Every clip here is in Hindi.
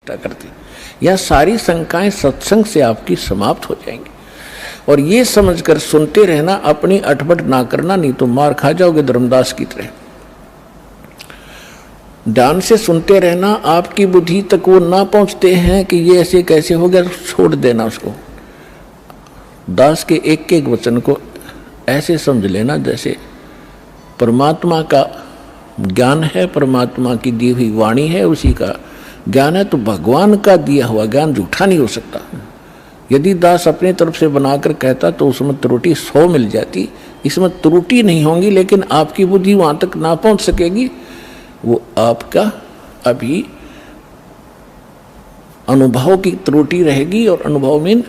प्रतिष्ठा करते हैं। यह सारी शंकाएं सत्संग से आपकी समाप्त हो जाएंगी। और ये समझकर सुनते रहना, अपनी अटपट ना करना, नहीं तो मार खा जाओगे धर्मदास की तरह। ध्यान से सुनते रहना, आपकी बुद्धि तक वो ना पहुंचते हैं कि ये ऐसे कैसे हो गया, छोड़ देना उसको। दास के एक एक वचन को ऐसे समझ लेना जैसे परमात्मा का ज्ञान है, परमात्मा की दी हुई वाणी है, उसी का ज्ञान है। तो भगवान का दिया हुआ ज्ञान झूठा नहीं हो सकता। यदि दास अपनी तरफ से बनाकर कहता तो उसमें त्रुटि 100 मिल जाती, इसमें त्रुटि नहीं होंगी, लेकिन आपकी बुद्धि वहां तक ना पहुंच सकेगी। वो आपका अभी अनुभव की त्रुटि रहेगी, और अनुभव में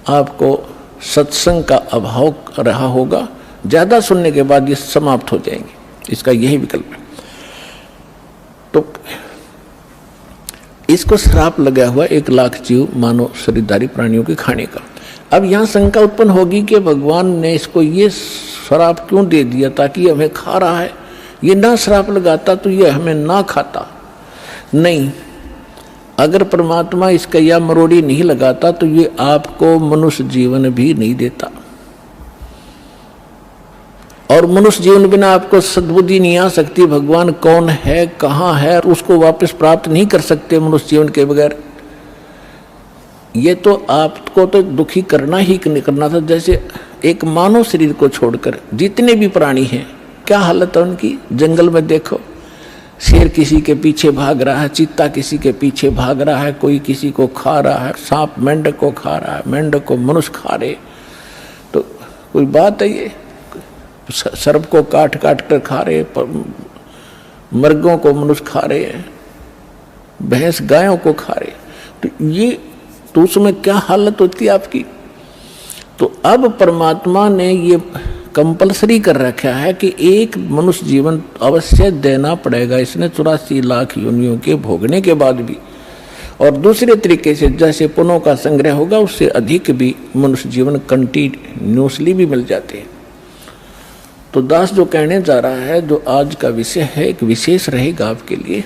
आपको सत्संग का अभाव रहा होगा। ज्यादा सुनने के बाद ये समाप्त हो जाएंगे, इसका यही विकल्प है। तो इसको श्राप लगा हुआ 1 लाख जीव मानव शरीरधारी प्राणियों के खाने का। अब यहां शंका उत्पन्न होगी कि भगवान ने इसको ये श्राप क्यों दे दिया, ताकि हमें खा रहा है। ये ना श्राप लगाता तो ये हमें ना खाता। नहीं, अगर परमात्मा इसका या मरोड़ी नहीं लगाता तो ये आपको मनुष्य जीवन भी नहीं देता, और मनुष्य जीवन बिना आपको सद्बुद्धि नहीं आ सकती। भगवान कौन है, कहाँ है, उसको वापस प्राप्त नहीं कर सकते मनुष्य जीवन के बगैर। ये तो आपको तो दुखी करना ही करना था। जैसे एक मानव शरीर को छोड़कर जितने भी प्राणी हैं, क्या हालत है उनकी। जंगल में देखो, शेर किसी के पीछे भाग रहा है, चीता किसी के पीछे भाग रहा है, कोई किसी को खा रहा है, सांप मेंढक को खा रहा है, मेंढक को मनुष्य खा रहे। तो कोई बात है ये, सर्प को काट काट कर खा रहे, मर्गों को मनुष्य खा रहे हैं, भैंस गायों को खा रहे। तो ये तो उसमें क्या हालत होती है आपकी। तो अब परमात्मा ने ये कंपलसरी कर रखा है कि एक मनुष्य जीवन अवश्य देना पड़ेगा इसने 84 लाख योनियों के भोगने के बाद भी। और दूसरे तरीके से जैसे पुण्यों का संग्रह होगा, उससे अधिक भी मनुष्य जीवन कंटिन्यूसली भी मिल जाते हैं। तो दास जो कहने जा रहा है, जो आज का विषय है, एक विशेष रहेगा आपके लिए,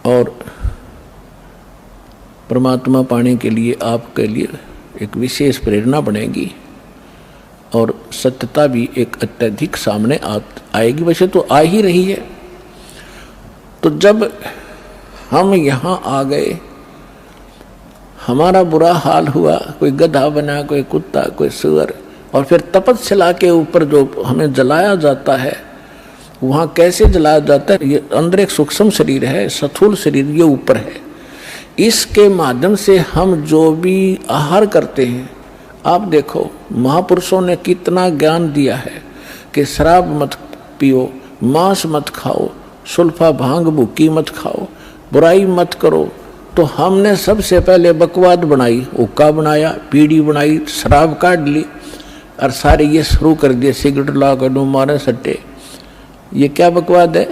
और परमात्मा पाने के लिए आपके लिए एक विशेष प्रेरणा बनेगी, और सत्यता भी एक अत्यधिक सामने आएगी। वैसे तो आ ही रही है। तो जब हम यहाँ आ गए, हमारा बुरा हाल हुआ, कोई गधा बना, कोई कुत्ता, कोई सुअर, और फिर तपस्या के ऊपर जो हमें जलाया जाता है, वहाँ कैसे जलाया जाता है। ये अंदर एक सूक्ष्म शरीर है, स्थूल शरीर ये ऊपर है। इसके माध्यम से हम जो भी आहार करते हैं, आप देखो महापुरुषों ने कितना ज्ञान दिया है कि शराब मत पियो, मांस मत खाओ, सुल्फा भांग भुक्की मत खाओ, बुराई मत करो। तो हमने सबसे पहले बकवाद बनाई, हुक्का बनाया, बीड़ी बनाई, शराब काट ली, और सारे ये शुरू कर दिए, सिगरेट ला कर दो, मारे सट्टे। ये क्या बकवाद है,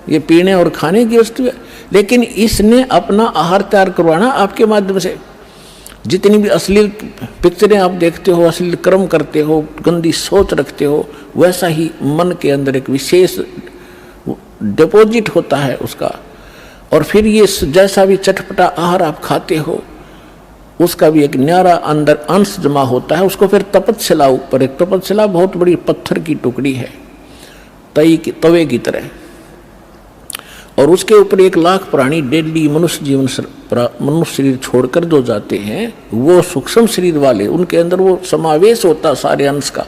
ये पीने और खाने की वस्तु है। लेकिन इसने अपना आहार तैयार करवाना आपके माध्यम से। जितनी भी अश्लील पिक्चरें आप देखते हो, अश्लील कर्म करते हो, गंदी सोच रखते हो, वैसा ही मन के अंदर एक विशेष डिपॉजिट होता है उसका। और फिर ये जैसा भी चटपटा आहार आप खाते हो, उसका भी एक न्यारा अंदर अंश जमा होता है। उसको फिर तपस्या ऊपर, एक तपस्या बहुत बड़ी पत्थर की टुकड़ी है, तवे की तरह, और उसके ऊपर 1 लाख प्राणी डेली मनुष्य शरीर छोड़कर जो जाते हैं, वो सूक्ष्म शरीर वाले, उनके अंदर वो समावेश होता सारे अंश का।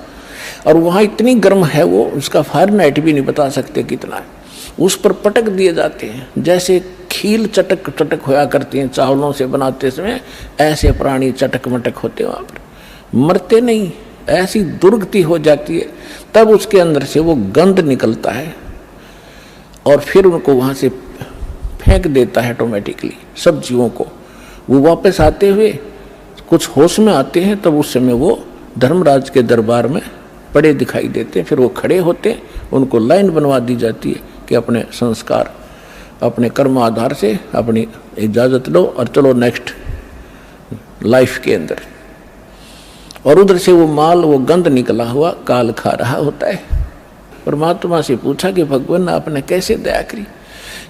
और वहाँ इतनी गर्म है वो, उसका फ़ारेनहाइट भी नहीं बता सकते कितना है। उस पर पटक दिए जाते हैं, जैसे खील चटक चटक होया करती हैं चावलों से बनाते समय, ऐसे प्राणी चटक मटक होते वहाँ पर, मरते नहीं, ऐसी दुर्गति हो जाती है। तब उसके अंदर से वो गंध निकलता है, और फिर उनको वहाँ से फेंक देता है ऑटोमेटिकली सब जीवों को। वो वापस आते हुए कुछ होश में आते हैं, तब उस समय वो धर्मराज के दरबार में पड़े दिखाई देते हैं। फिर वो खड़े होते हैं, उनको लाइन बनवा दी जाती है कि अपने संस्कार, अपने कर्म आधार से अपनी इजाज़त लो और चलो नेक्स्ट लाइफ के अंदर। और उधर से वो माल, वो गंध निकला हुआ काल खा रहा होता है। परमात्मा से पूछा कि भगवान आपने कैसे दया करी।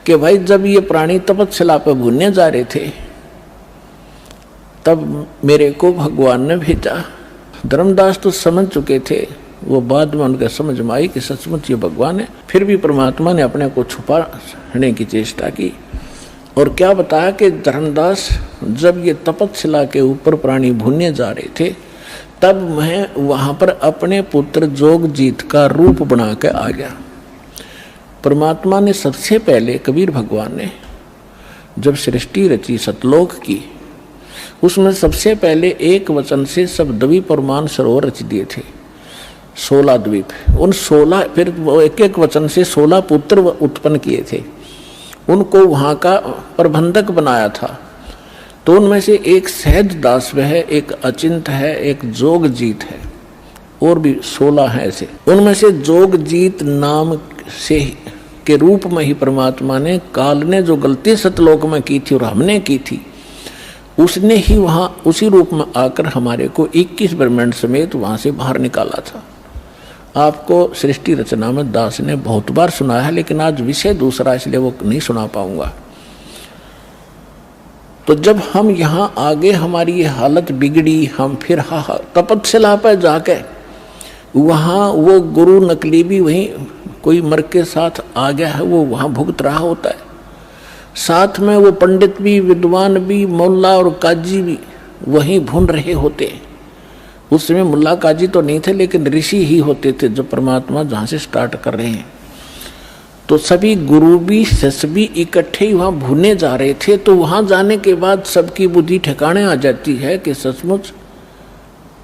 कि भाई जब ये प्राणी तपस्या पर भूनने जा रहे थे तब मेरे को भगवान ने भेजा। धर्मदास तो समझ चुके थे, वो बाद में उनके समझ में आई कि सचमुच ये भगवान है। फिर भी परमात्मा ने अपने को छुपाने की चेष्टा की और क्या बताया कि धर्मदास जब ये तपस्या के ऊपर प्राणी भूनने जा रहे थे तब मैं वहां पर अपने पुत्र जोगजीत का रूप बना के आ गया। परमात्मा ने सबसे पहले, कबीर भगवान ने जब सृष्टि रची सतलोक की, उसमें सबसे पहले एक वचन से सब द्वीप और मानसरोवर रच दिए थे, 16 द्वीप। उन 16 फिर वो एक एक वचन से 16 पुत्र उत्पन्न किए थे, उनको वहाँ का प्रबंधक बनाया था। तो उनमें से एक सहज दास है, एक अचिंत है, एक जोगजीत है, और भी 16 है ऐसे। उनमें से जोगजीत नाम से के रूप में ही परमात्मा ने, काल ने जो गलती सतलोक में की थी और हमने की थी, उसने ही वहाँ उसी रूप में आकर हमारे को 21 ब्रह्मांड समेत वहाँ से बाहर निकाला था। आपको सृष्टि रचना में दास ने बहुत बार सुनाया है, लेकिन आज विषय दूसरा इसलिए वो नहीं सुना पाऊंगा। तो जब हम यहाँ आगे हमारी ये हालत बिगड़ी, हम फिर तपस्या पर जाके वहाँ वो गुरु नकली भी वहीं कोई मर के साथ आ गया है, वो वहाँ भुगत रहा होता है। साथ में वो पंडित भी, विद्वान भी, मुल्ला और काजी भी वहीं भून रहे होते हैं। उस समय मुल्ला काजी तो नहीं थे, लेकिन ऋषि ही होते थे जो परमात्मा जहाँ से स्टार्ट कर रहे हैं। तो सभी गुरु भी, शिष्य भी इकट्ठे ही वहाँ भूने जा रहे थे। तो वहाँ जाने के बाद सबकी बुद्धि ठिकाने आ जाती है कि सचमुच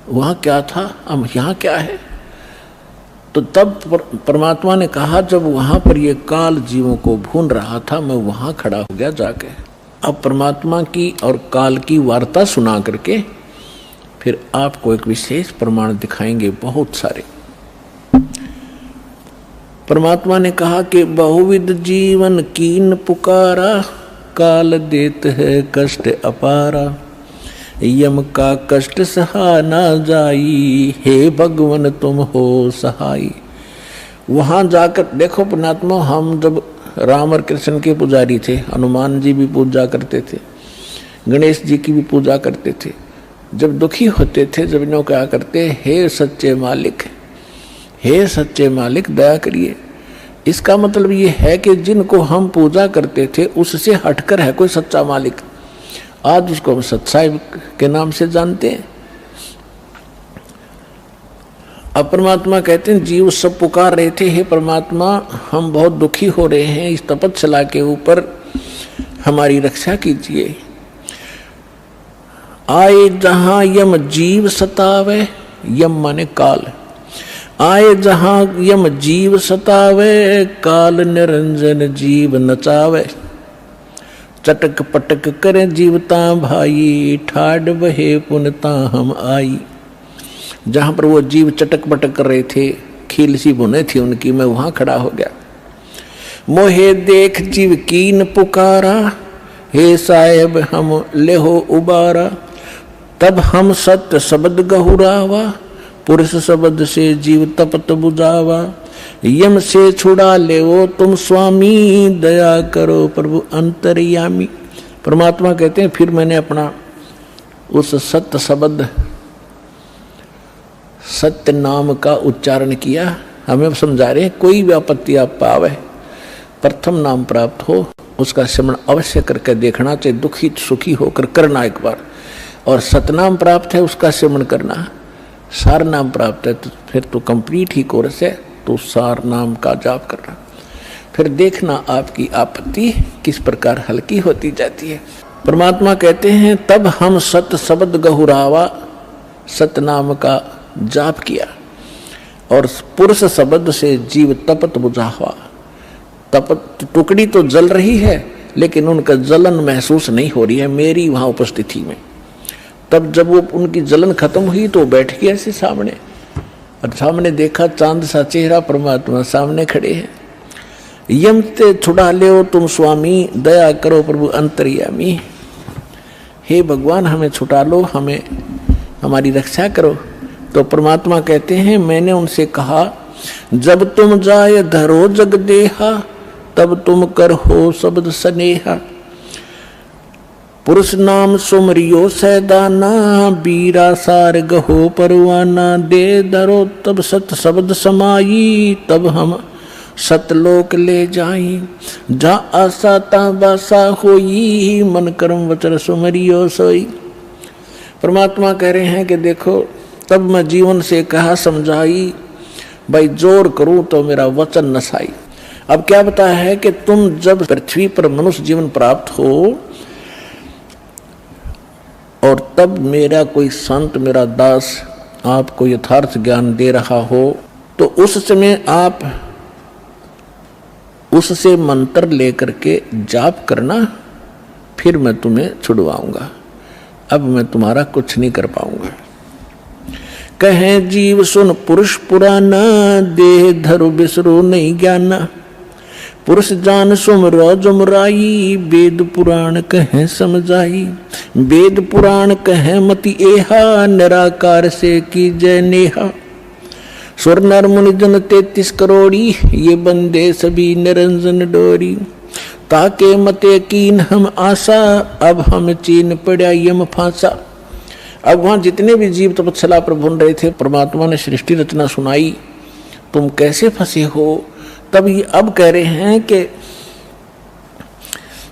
वहाँ क्या था, अब यहाँ क्या है। तो तब परमात्मा ने कहा, जब वहाँ पर ये काल जीवों को भून रहा था, मैं वहाँ खड़ा हो गया जाके। अब परमात्मा की और काल की वार्ता सुना करके फिर आपको एक विशेष प्रमाण दिखाएंगे, बहुत सारे। परमात्मा ने कहा कि बहुविध जीवन कीन पुकारा, काल देत है कष्ट अपारा, यम का कष्ट सहा ना जाई, हे भगवन तुम हो सहाई। वहाँ जाकर देखो परमात्मा, हम जब राम और कृष्ण के पुजारी थे, हनुमान जी भी पूजा करते थे, गणेश जी की भी पूजा करते थे। जब दुखी होते थे, जब इन्हों क्या करते, हे सच्चे मालिक, हे सच्चे मालिक दया करिए। इसका मतलब ये है कि जिनको हम पूजा करते थे उससे हटकर है कोई सच्चा मालिक, आज उसको हम सच्चाई के नाम से जानते हैं। अब परमात्मा कहते हैं, जीव सब पुकार रहे थे, हे परमात्मा हम बहुत दुखी हो रहे हैं, इस तपस्या के ऊपर हमारी रक्षा कीजिए। आए जहां यम जीव सतावे, यम माने काल, आए जहां यम जीव सतावे, काल निरंजन जीव नचावे, चटक पटक करे जीवता भाई, ठाड बहे पुनता हम आई। जहां पर वो जीव चटक पटक कर रहे थे, खील सी बुने थी उनकी, मैं वहां खड़ा हो गया। मोहे देख जीव कीन पुकारा, हे साहेब हम लेहो उबारा, तब हम सत्य शब्द गहुरावा, पुरुष शब्द से जीव तपत बुझावा, यम से छुड़ा ले वो तुम स्वामी, दया करो प्रभु अंतर्यामी। परमात्मा कहते हैं, फिर मैंने अपना उस सत्य शब्द, सत्य नाम का उच्चारण किया। हमें समझा रहे हैं, कोई भी आपत्ति आप पावे, प्रथम नाम प्राप्त हो उसका स्मरण अवश्य करके देखना चाहिए, दुखी सुखी होकर करना एक बार। और सतनाम प्राप्त है उसका स्मरण करना, सार नाम प्राप्त है तो फिर तो कंप्लीट ही कोर्स है, तो सार नाम का जाप करना। फिर देखना आपकी आपत्ति किस प्रकार हल्की होती जाती है। परमात्मा कहते हैं, तब हम सत शब्द गहुरावा, सतनाम का जाप किया, और पुरुष शब्द से जीव तपत बुझावा। तपत टुकड़ी तो जल रही है, लेकिन उनका जलन महसूस नहीं हो रही है मेरी वहां उपस्थिति में। तब जब वो उनकी जलन खत्म हुई तो बैठ गए ऐसे सामने, और सामने देखा चांद सा चेहरा, परमात्मा सामने खड़े हैं। यम ते छुड़ा ले तुम स्वामी, दया करो प्रभु अंतर्यामी। हे भगवान हमें छुटा लो, हमें हमारी रक्षा करो। तो परमात्मा कहते हैं, मैंने उनसे कहा, जब तुम जाए धरो जग देहा, तब तुम कर हो शब्द स्नेहा। पुरुष नाम सुमरियो सैदाना, बीरा सार गहो परवाना। दे धरो तब सत शब्द समाई, तब हम सतलोक ले जाई। जा आशा ता बासा होई, मन कर्म वचन सुमरियो सोई। परमात्मा कह रहे हैं कि देखो तब मैं जीवन से कहा समझाई, भाई जोर करूं तो मेरा वचन नसाई। अब क्या बताया है कि तुम जब पृथ्वी पर मनुष्य जीवन प्राप्त हो और तब मेरा कोई संत, मेरा दास आपको यथार्थ ज्ञान दे रहा हो, तो उस समय आप उससे मंत्र लेकर के जाप करना, फिर मैं तुम्हें छुड़वाऊंगा। अब मैं तुम्हारा कुछ नहीं कर पाऊंगा। कहे जीव सुन पुरुष पुराना, देह धरु बिसरो नहीं ज्ञाना। पुरुष जान सुमरो जुमराई, वेद पुराण कहे समझाई। वेद पुराण कहे मति एहा, निराकार से की जय नेहा। सुर नर मुनि जन 33 करोड़ी, ये बंदे सभी निरंजन डोरी। ताके मते कीन हम आशा, अब हम चीन पड़ा यम फांसा। अब वहां जितने भी जीव तपस्या पर भून रहे थे, परमात्मा ने सृष्टि रचना सुनाई, तुम कैसे फंसे हो। तब ये अब कह रहे हैं कि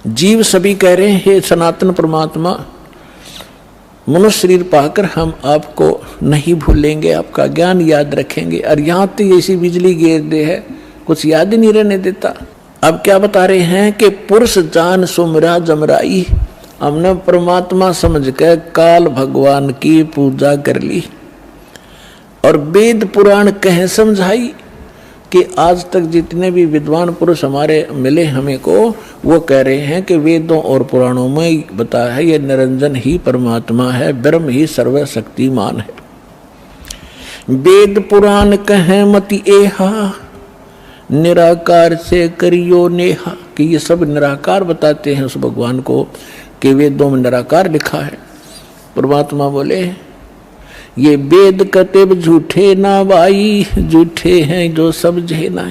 जीव सभी कह रहे हैं, हे सनातन परमात्मा, मनुष्य शरीर पाकर हम आपको नहीं भूलेंगे, आपका ज्ञान याद रखेंगे। और यहाँ तो ऐसी बिजली गिर दे है, कुछ याद ही नहीं रहने देता। अब क्या बता रहे हैं कि पुरुष जान सुमरा जमराई। हमने परमात्मा समझ कर काल भगवान की पूजा कर ली और वेद पुराण कह समझाई कि आज तक जितने भी विद्वान पुरुष हमारे मिले हमें को, वो कह रहे हैं कि वेदों और पुराणों में बताया है ये निरंजन ही परमात्मा है, ब्रह्म ही सर्वशक्तिमान है। वेद पुराण कहे मति एहा, निराकार से करियो नेहा। कि ये सब निराकार बताते हैं उस भगवान को कि वेदों में निराकार लिखा है। परमात्मा बोले ये वेद कतेब झूठे ना भाई, झूठे हैं जो समझे ना।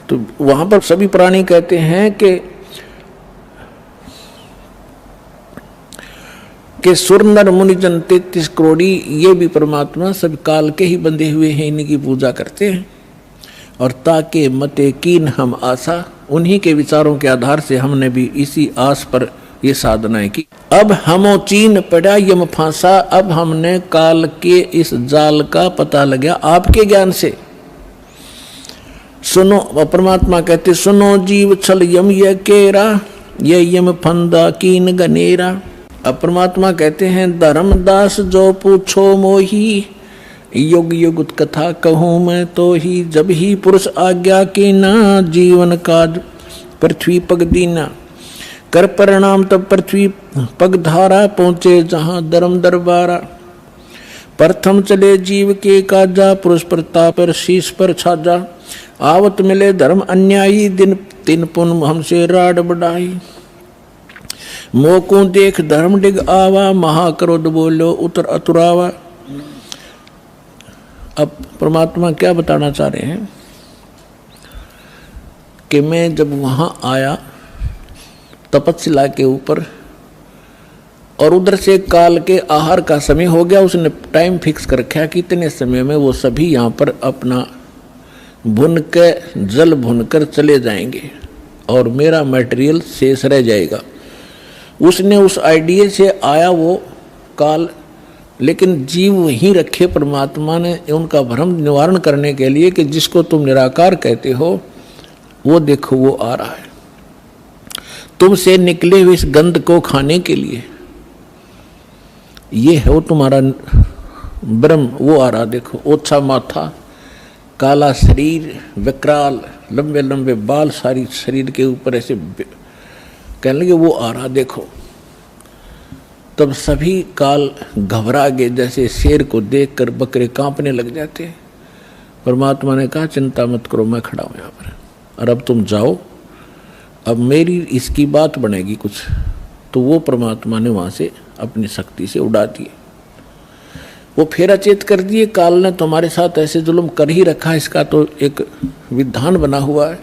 तो वहां पर सभी प्राणी कहते हैं कि सुर नर मुनि जन 33 करोड़ी, ये भी परमात्मा सब काल के ही बंधे हुए हैं, इन्हीं की पूजा करते हैं। और ताके मते कीन हम आशा, उन्हीं के विचारों के आधार से हमने भी इसी आस पर ये साधनाएं की। अब हमो चीन पड़ा यम फांसा, अब हमने काल के इस जाल का पता लगा आपके ज्ञान से। सुनो, परमात्मा कहते सुनो जीव छल यम ये केरा, ये यम फंदा कीन गनेरा। अब परमात्मा कहते हैं धर्मदास जो पूछो मोही, युग युग कथा कहूँ मैं तो ही। जब ही पुरुष आज्ञा की ना, जीवन काज पृथ्वी पग दीना। कर परिणाम तब पृथ्वी पग धारा, पहुंचे जहां धर्म दरबारा। प्रथम चले जीव के काजा, पुरुष प्रताप पर शीश पर छाजा। आवत मिले धर्म अन्यायी, दिन तीन पुन हमसे राड बढ़ाई। मोको देख धर्म डिग आवा, महाक्रोध बोलो उतर अतुरावा। अब परमात्मा क्या बताना चाह रहे हैं कि मैं जब वहां आया तपस्या के ऊपर, और उधर से काल के आहार का समय हो गया, उसने टाइम फिक्स कर रखा कि इतने समय में वो सभी यहाँ पर अपना भुन के जल भुनकर चले जाएंगे और मेरा मटेरियल शेष रह जाएगा। उसने उस आइडिया से आया वो काल, लेकिन जीव वहीं रखे परमात्मा ने उनका भ्रम निवारण करने के लिए कि जिसको तुम निराकार कहते हो वो देखो वो आ रहा है, तुमसे निकले हुए इस गंध को खाने के लिए। ये है वो तुम्हारा ब्रह्म, वो आ रहा देखो। ओछा माथा, काला शरीर, विकराल, लंबे लंबे बाल सारी शरीर के ऊपर ऐसे कहने लगे वो आ रहा देखो। तब सभी काल घबरा गए, जैसे शेर को देखकर बकरे कांपने लग जाते हैं। परमात्मा ने कहा चिंता मत करो, मैं खड़ा हूं यहाँ पर, और अब तुम जाओ, अब मेरी इसकी बात बनेगी कुछ। तो वो परमात्मा ने वहां से अपनी शक्ति से उड़ा दिए, वो फिर अचेत कर दिए। काल ने तुम्हारे साथ ऐसे जुल्म कर ही रखा, इसका तो एक विधान बना हुआ है।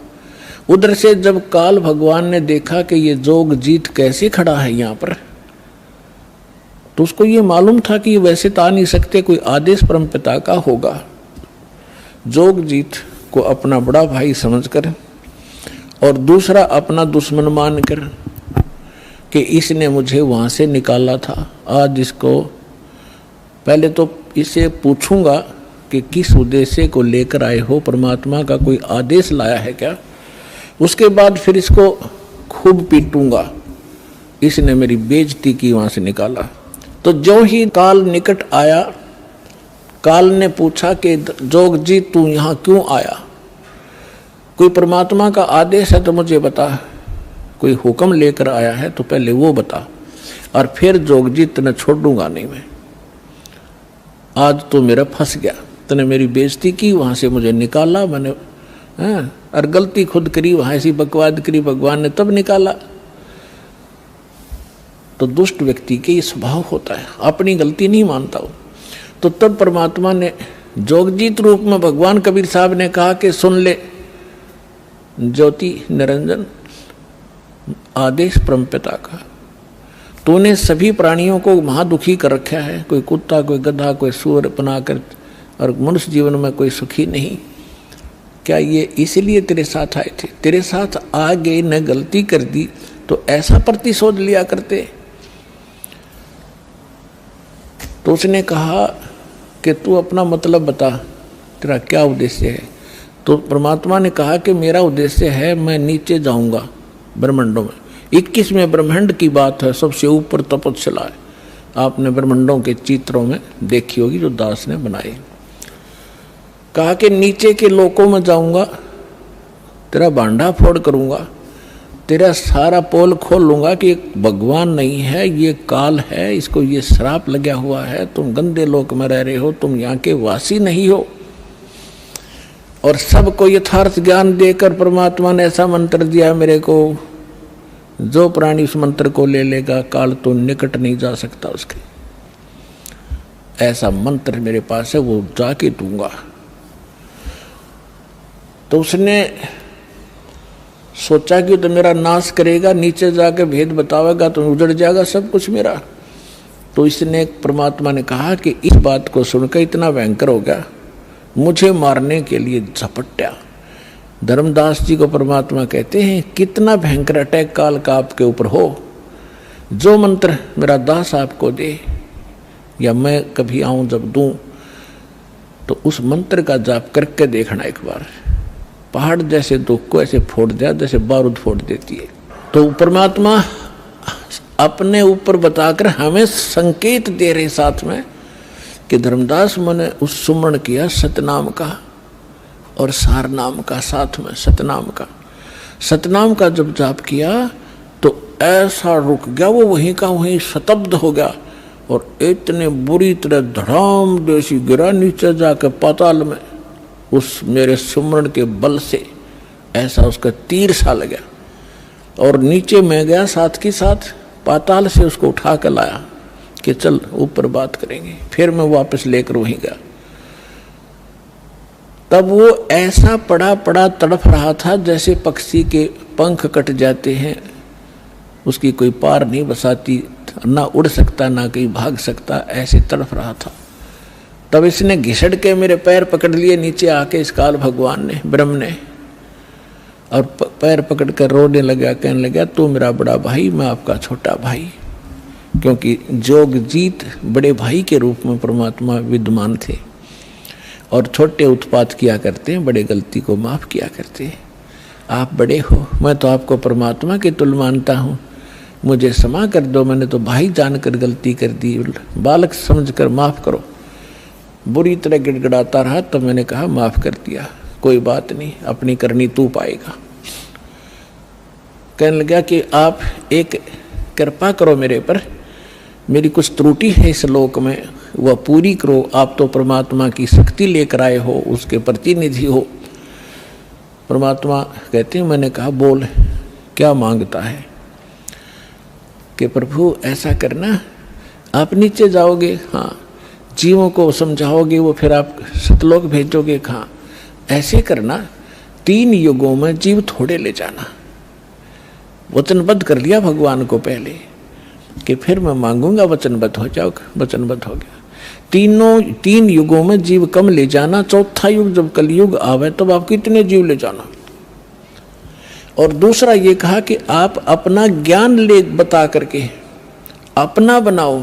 उधर से जब काल भगवान ने देखा कि ये जोगजीत कैसे खड़ा है यहाँ पर, तो उसको ये मालूम था कि ये वैसे तो आ नहीं सकते, कोई आदेश परमपिता का होगा। जोगजीत को अपना बड़ा भाई समझकर और दूसरा अपना दुश्मन मानकर कि इसने मुझे वहाँ से निकाला था, आज इसको पहले तो इसे पूछूंगा कि किस उद्देश्य को लेकर आए हो, परमात्मा का कोई आदेश लाया है क्या, उसके बाद फिर इसको खूब पीटूंगा, इसने मेरी बेइज्जती की, वहाँ से निकाला। तो जो ही काल निकट आया, काल ने पूछा कि जोगजीत तू यहाँ क्यों आया, कोई परमात्मा का आदेश है तो मुझे बता, कोई हुक्म लेकर आया है तो पहले वो बता, और फिर जोगजीत तने छोड़ूंगा नहीं मैं, आज तो मेरा फंस गया, तने मेरी बेइज्जती की, वहाँ से मुझे निकाला मैंने, और गलती खुद करी, वहाँ ऐसी बकवाद करी, भगवान ने तब निकाला। तो दुष्ट व्यक्ति के ये स्वभाव होता है, अपनी गलती नहीं मानता हो। तो तब परमात्मा ने जोगजीत रूप में भगवान कबीर साहब ने कहा कि सुन ले ज्योति निरंजन, आदेश परमपिता का, तूने सभी प्राणियों को महादुखी कर रखा है, कोई कुत्ता, कोई गधा, कोई सूअर बनाकर, और मनुष्य जीवन में कोई सुखी नहीं। क्या ये इसलिए तेरे साथ आए थे? तेरे साथ आ गए, न गलती कर दी तो ऐसा प्रतिशोध लिया करते। तो उसने कहा कि तू अपना मतलब बता, तेरा क्या उद्देश्य है? तो परमात्मा ने कहा कि मेरा उद्देश्य है, मैं नीचे जाऊंगा ब्रह्मांडों में। 21वें ब्रह्मांड की बात है, सबसे ऊपर तपस्या है, आपने ब्रह्मांडों के चित्रों में देखी होगी जो दास ने बनाए। कहा कि नीचे के लोकों में जाऊंगा, तेरा भांडा फोड़ करूंगा, तेरा सारा पोल खोल लूंगा कि भगवान नहीं है, ये काल है, इसको ये श्राप लगा हुआ है, तुम गंदे लोक में रह रहे हो, तुम यहाँ के वासी नहीं हो। और सबको यथार्थ ज्ञान देकर परमात्मा ने ऐसा मंत्र दिया मेरे को, जो प्राणी उस मंत्र को ले लेगा काल तो निकट नहीं जा सकता उसके। ऐसा मंत्र मेरे पास है, वो जाके दूंगा। तो उसने सोचा कि तो मेरा नाश करेगा, नीचे जाके भेद बतावेगा तो उजड़ जाएगा सब कुछ मेरा। तो इसने परमात्मा ने कहा कि इस बात को सुनकर इतना भयंकर हो गया, मुझे मारने के लिए झपट्या। धर्मदास जी को परमात्मा कहते हैं कितना भयंकर अटैक काल का आपके ऊपर हो, जो मंत्र मेरा दास आपको दे या मैं कभी आऊं जब दूं, तो उस मंत्र का जाप करके देखना एक बार, पहाड़ जैसे दुख को ऐसे फोड़ दिया जैसे बारूद फोड़ देती है। तो परमात्मा अपने ऊपर बताकर हमें संकेत दे रहे साथ में कि धर्मदास मैंने उस सुमरण किया सतनाम का और सार नाम का, साथ में सतनाम का। सतनाम का जब जाप किया तो ऐसा रुक गया, वो वहीं का वहीं शतब्द हो गया और इतने बुरी तरह धड़ाम जैसी गिरा नीचे जाकर पाताल में, उस मेरे सुमरण के बल से ऐसा उसका तीर सा लगा और नीचे मैं गया, साथ के साथ पाताल से उसको उठा कर लाया कि चल ऊपर बात करेंगे। फिर मैं वापस लेकर वहीं गया, तब वो ऐसा पड़ा पड़ा तड़फ रहा था जैसे पक्षी के पंख कट जाते हैं, उसकी कोई पार नहीं बसाती, ना उड़ सकता ना कहीं भाग सकता, ऐसे तड़फ रहा था। तब इसने घिसड़ के मेरे पैर पकड़ लिए नीचे आके, इस काल भगवान ने, ब्रह्म ने, और पैर पकड़ कर रोने लगा, कहने लगा तू मेरा बड़ा भाई, मैं आपका छोटा भाई। क्योंकि जोगजीत बड़े भाई के रूप में परमात्मा विद्यमान थे और छोटे उत्पात किया करते हैं, बड़े गलती को माफ किया करते हैं। आप बड़े हो, मैं तो आपको परमात्मा के तुल्य मानता हूँ, मुझे क्षमा कर दो, मैंने तो भाई जानकर गलती कर दी, बालक समझकर माफ करो। बुरी तरह गिड़गिड़ाता रहा, तब मैंने कहा माफ कर दिया, कोई बात नहीं, अपनी करनी तू पाएगा। कहने लगा कि आप एक कृपा करो मेरे पर, मेरी कुछ त्रुटि है इस लोक में, वह पूरी करो। आप तो परमात्मा की शक्ति लेकर आए हो, उसके प्रतिनिधि हो। परमात्मा कहते हैं, मैंने कहा बोल क्या मांगता है? कि प्रभु ऐसा करना, आप नीचे जाओगे, हाँ, जीवों को समझाओगे, वो फिर आप सतलोक भेजोगे, हाँ, ऐसे करना 3 युगों में जीव थोड़े ले जाना। वचनबद्ध कर लिया भगवान को पहले कि फिर मैं मांगूंगा, वचनबद्ध हो जाओ, वचनबद्ध हो गया। 3 युगों में जीव कम ले जाना, चौथा युग जब कलयुग आवे तब आप कितने जीव ले जाना। और दूसरा ये कहा कि आप अपना ज्ञान ले बता करके अपना बनाओ,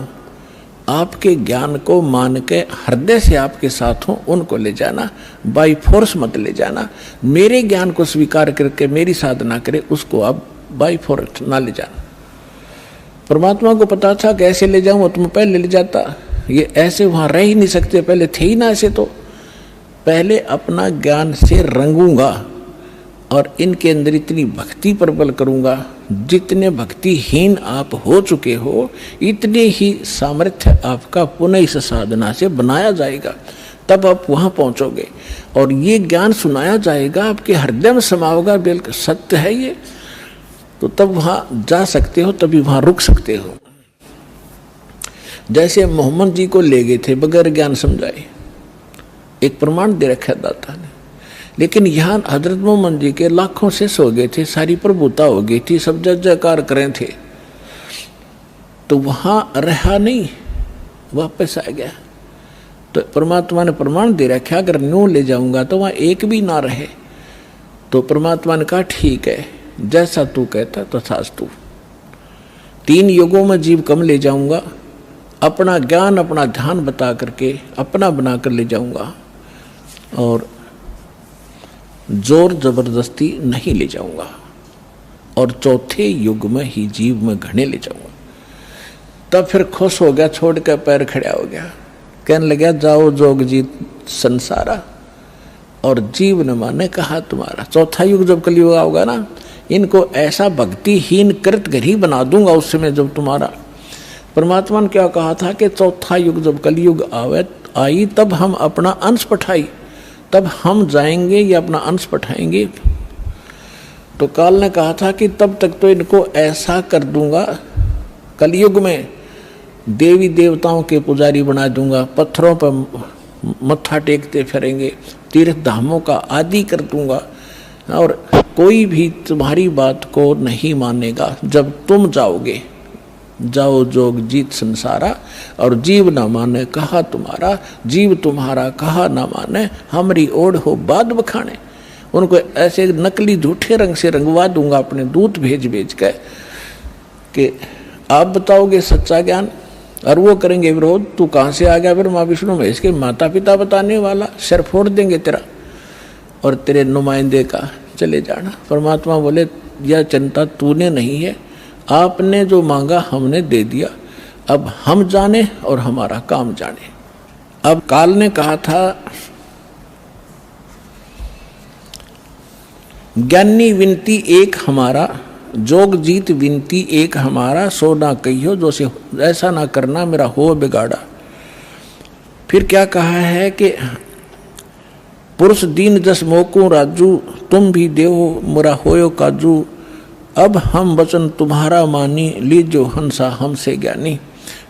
आपके ज्ञान को मान के हृदय से आपके साथ हो उनको ले जाना, बाई फोर्स मत ले जाना। मेरे ज्ञान को स्वीकार करके मेरी साधना करे उसको आप बाई फोर्स ना ले जाना। परमात्मा को पता था कैसे ले जाऊं, तुम पहले ले जाता, ये ऐसे वहां रह ही नहीं सकते, पहले थे ही ना ऐसे, तो पहले अपना ज्ञान से रंगूंगा और इनके अंदर इतनी भक्ति प्रबल करूंगा, जितने भक्तिहीन आप हो चुके हो इतने ही सामर्थ्य आपका पुनः इस साधना से बनाया जाएगा, तब आप वहां पहुंचोगे और ये ज्ञान सुनाया जाएगा, आपके हृदय में समाओगा, बिल्कुल सत्य है ये, तो तब वहां जा सकते हो, तभी वहां रुक सकते हो। जैसे मोहम्मद जी को ले गए थे बगैर ज्ञान समझाए, एक प्रमाण दे रखा दाता ने, लेकिन यहाँ हजरत मोहम्मद जी के लाखों से सो गए थे, सारी प्रभुता हो गई थी, सब जय जयकार करें थे, तो वहां रहा नहीं, वापस आ गया। तो परमात्मा ने प्रमाण दे रखा अगर न्यू ले जाऊंगा तो वहां एक भी ना रहे। तो परमात्मा ने कहा ठीक है, जैसा तू कहता तथास्तु। 3 युगों में जीव कम ले जाऊंगा, अपना ज्ञान अपना ध्यान बता करके अपना बना कर ले जाऊंगा और जोर जबरदस्ती नहीं ले जाऊंगा, और चौथे युग में ही जीव में घने ले जाऊंगा। तब फिर खुश हो गया, छोड़ कर पैर खड़ा हो गया, कहने लगा जाओ जोग जीत संसारा, और जीव न माने कहा तुम्हारा। चौथा युग जब कलयुग होगा ना, इनको ऐसा भक्तिहीन कृत घरी बना दूंगा उस समय जब तुम्हारा। परमात्मा ने क्या कहा था कि चौथा युग जब कलयुग आई तब हम अपना अंश पठाई, तब हम जाएंगे या अपना अंश पठाएंगे। तो काल ने कहा था कि तब तक तो इनको ऐसा कर दूंगा, कलयुग में देवी देवताओं के पुजारी बना दूंगा, पत्थरों पर मत्था टेकते फिरेंगे, तीर्थ धामों का आदि कर दूंगा, और कोई भी तुम्हारी बात को नहीं मानेगा। जब तुम जाओगे, जाओ जोग जीत संसारा, और जीव न माने कहा तुम्हारा, जीव तुम्हारा कहा न माने, हमारी ओढ़ हो बाद बखाने। उनको ऐसे नकली झूठे रंग से रंगवा दूंगा अपने दूत भेज भेज के कि आप बताओगे सच्चा ज्ञान, और वो करेंगे विरोध। तू कहाँ से आ गया फिर माँ विष्णु महेश के माता पिता बताने वाला, सिर फोड़ देंगे तेरा और तेरे नुमाइंदे का, चले जाना। परमात्मा बोले यह चिंता तूने नहीं है, आपने जो मांगा हमने दे दिया, अब हम जाने और हमारा काम जाने। अब काल ने कहा था ज्ञानी विनती एक हमारा, जोग जीत विनती एक हमारा, सो ना कहियो जो से ऐसा ना करना मेरा हो बिगाड़ा। फिर क्या कहा है कि पुरुष दीन जस मोकू राजू, तुम भी देहो मुरा होयो काजू, अब हम वचन तुम्हारा मानी, लीजो हंसा हमसे ज्ञानी।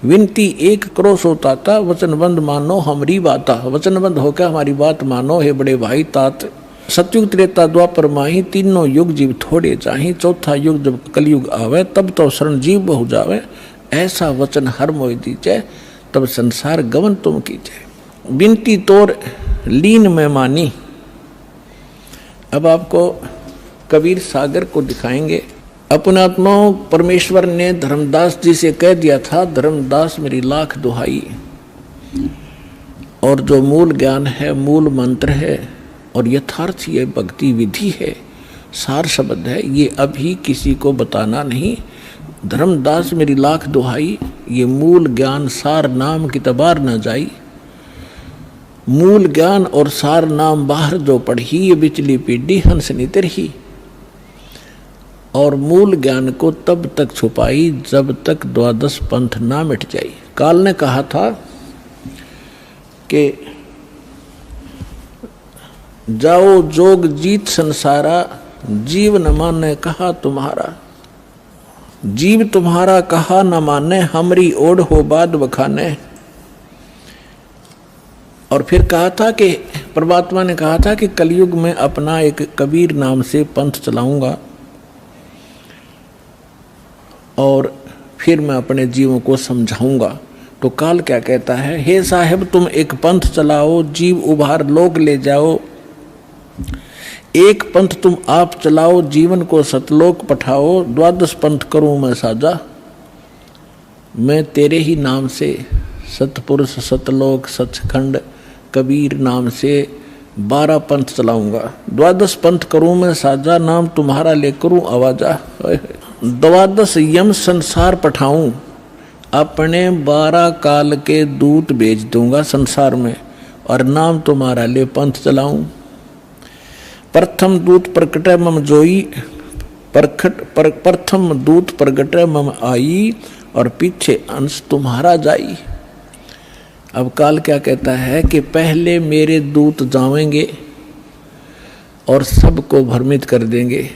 विनती एक करो सो ताता, वचनबंद मानो हमारी बाता। वचनबंद होकर हमारी बात मानो हे बड़े भाई तात। सतयुग त्रेता द्वापर माही, तीनों युग जीव थोड़े चाही, चौथा युग जब कलयुग आवे तब तो शरण जीव बहु जावे। ऐसा वचन हर मोहि दीजे, तब संसार गमन तुम कीजे। विनती तोर लीन में मानी। अब आपको कबीर सागर को दिखाएंगे। अपने आत्माओं परमेश्वर ने धर्मदास जी से कह दिया था, धर्मदास मेरी लाख दुहाई, और जो मूल ज्ञान है, मूल मंत्र है और यथार्थ ये भक्ति विधि है, सार शब्द है, ये अभी किसी को बताना नहीं। धर्मदास मेरी लाख दुहाई, ये मूल ज्ञान सार नाम की तबार न जाई। मूल ज्ञान और सार नाम बाहर जो पढ़ी, ये बिचली पीढ़ी हंस नितर ही। और मूल ज्ञान को तब तक छुपाई जब तक द्वादश पंथ ना मिट जाई। काल ने कहा था कि जाओ जोग जीत संसारा, जीव न माने कहा तुम्हारा। जीव तुम्हारा कहा न माने, हमरी ओढ़ हो बाद बखाने। और फिर कहा था कि परमात्मा ने कहा था कि कलयुग में अपना एक कबीर नाम से पंथ चलाऊंगा और फिर मैं अपने जीवों को समझाऊंगा। तो काल क्या कहता है, हे साहेब तुम एक पंथ चलाओ, जीव उभार लोक ले जाओ। एक पंथ तुम आप चलाओ, जीवन को सतलोक पठाओ। 12 पंथ करूं मैं साजा, मैं तेरे ही नाम से सतपुरुष सतलोक सचखंड कबीर नाम से 12 पंथ चलाऊंगा। 12 पंथ करूं मैं साजा, नाम तुम्हारा ले करूं आवाजा। 12 यम संसार पठाऊं, अपने 12 काल के दूत भेज दूंगा संसार में और नाम तुम्हारा ले पंथ चलाऊं। प्रथम दूत प्रकटे मम जोई, प्रथम दूत प्रकटे मम आई और पीछे अंश तुम्हारा जाई। अब काल क्या कहता है कि पहले मेरे दूत जावेंगे और सबको भ्रमित कर देंगे।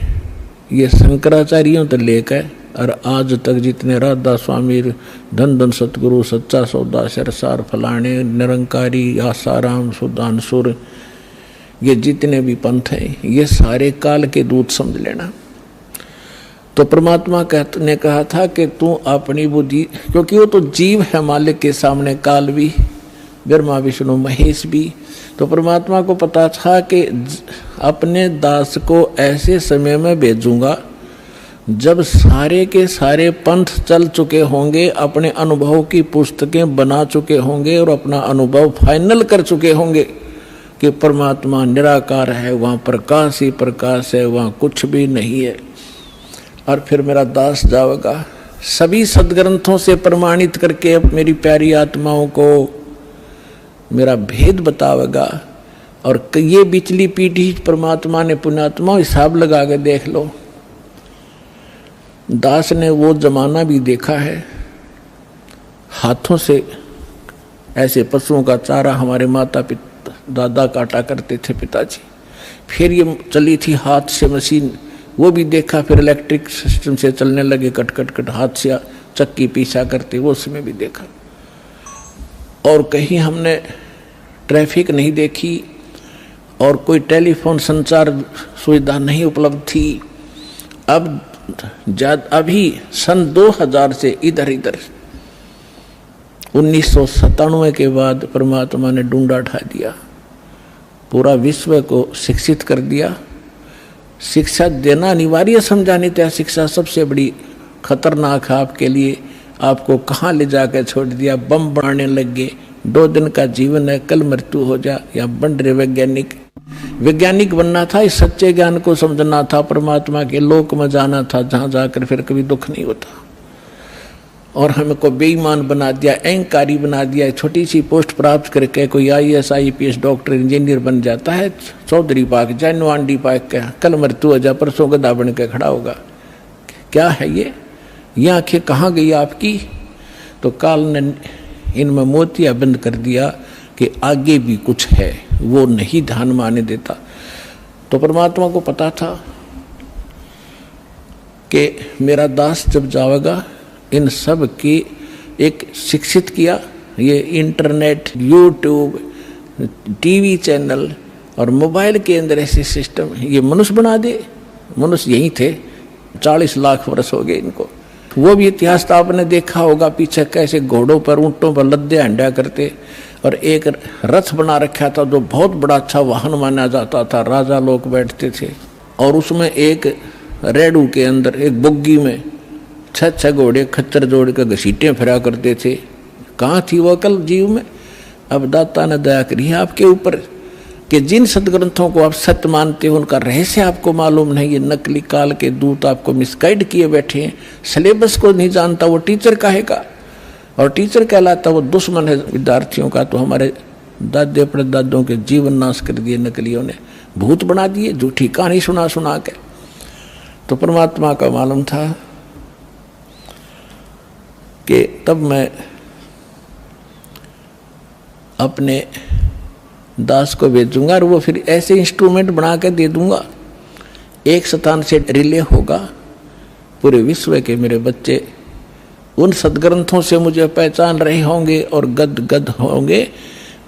ये शंकराचार्यों तो लेकर और आज तक जितने राधा स्वामी, धन धन सतगुरु, सच्चा सौदा, सरसार फलाने, निरंकारी, आसाराम, सुदानसुर, ये जितने भी पंथ हैं ये सारे काल के दूत समझ लेना। तो परमात्मा ने कहा था कि तू अपनी बुद्धि, क्योंकि वो तो जीव है मालिक के सामने, काल भी, ब्रह्मा विष्णु महेश भी। तो परमात्मा को पता था कि अपने दास को ऐसे समय में भेजूंगा जब सारे के सारे पंथ चल चुके होंगे, अपने अनुभव की पुस्तकें बना चुके होंगे और अपना अनुभव फाइनल कर चुके होंगे कि परमात्मा निराकार है, वहाँ प्रकाश ही प्रकाश है, वहाँ कुछ भी नहीं है। और फिर मेरा दास जाएगा सभी सदग्रंथों से प्रमाणित करके अब मेरी प्यारी आत्माओं को मेरा भेद बतावेगा। और ये बिचली पीढ़ी परमात्मा ने पुण्यात्मा हिसाब लगा के देख लो, दास ने वो जमाना भी देखा है, हाथों से ऐसे पशुओं का चारा हमारे माता पिता दादा काटा करते थे पिताजी। फिर ये चली थी हाथ से मशीन, वो भी देखा। फिर इलेक्ट्रिक सिस्टम से चलने लगे, कट कट कट हाथ से चक्की पीसा करते, वो उसमें भी देखा। और कहीं हमने ट्रैफिक नहीं देखी और कोई टेलीफोन संचार सुविधा नहीं उपलब्ध थी। अब अभी सन 2000 से इधर 1997 के बाद परमात्मा ने डूंडा उठा दिया, पूरा विश्व को शिक्षित कर दिया। शिक्षा देना अनिवार्य समझा, नहीं था शिक्षा सबसे बड़ी खतरनाक है आपके लिए। आपको कहाँ ले जाकर छोड़ दिया, बम बनाने लग गए। 2 दिन का जीवन है, कल मृत्यु हो जा। या बन रहे वैज्ञानिक बनना था, इस सच्चे ज्ञान को समझना था, परमात्मा के लोक में जाना था जहाँ जाकर फिर कभी दुख नहीं होता। और हमको बेईमान बना दिया, अहंकारी बना दिया। छोटी सी पोस्ट प्राप्त करके कोई IAS IPS डॉक्टर इंजीनियर बन जाता है, चौधरी पाक जानो आंडी पाक का, कल मृत्यु हो जा, परसों गधा बन के खड़ा होगा। क्या है ये आंखें कहाँ गई आपकी? तो काल ने इनमें मोतिया बंद कर दिया कि आगे भी कुछ है, वो नहीं ध्यान में आने देता। तो परमात्मा को पता था कि मेरा दास जब जाएगा, इन सब की एक शिक्षित किया। ये इंटरनेट, यूट्यूब, टीवी चैनल और मोबाइल के अंदर ऐसे सिस्टम, ये मनुष्य बना दे। मनुष्य यही थे, 40 लाख वर्ष हो गए इनको। वो भी इतिहास तो आपने देखा होगा, पीछे कैसे घोड़ों पर, ऊंटों पर लद्दे हंडा करते। और एक रथ बना रखा था जो बहुत बड़ा अच्छा वाहन माना जाता था, राजा लोग बैठते थे। और उसमें एक रेडू के अंदर, एक बुग्गी में 6 घोड़े खच्चर जोड़ कर घसीटे फिरा करते थे। कहाँ थी वो अकल जीव में? अब दाता ने दया करी है आपके ऊपर कि जिन सदग्रंथों को आप सत्य मानते हो उनका रहस्य आपको मालूम नहीं। ये नकली काल के दूत आपको मिसगाइड किए बैठे हैं। सिलेबस को नहीं जानता वो टीचर काहेगा, और टीचर कहलाता वो दुश्मन है विद्यार्थियों का। तो हमारे दादे परदादों के जीवन नाश कर दिए नकलियों ने, भूत बना दिए, झूठी कहानी सुना के। तो परमात्मा का मालूम था कि तब मैं अपने दास को भेजूंगा और वो फिर ऐसे इंस्ट्रूमेंट बना के दे दूंगा। एक स्थान से रिले होगा, पूरे विश्व के मेरे बच्चे उन सदग्रंथों से मुझे पहचान रहे होंगे और गद गद होंगे।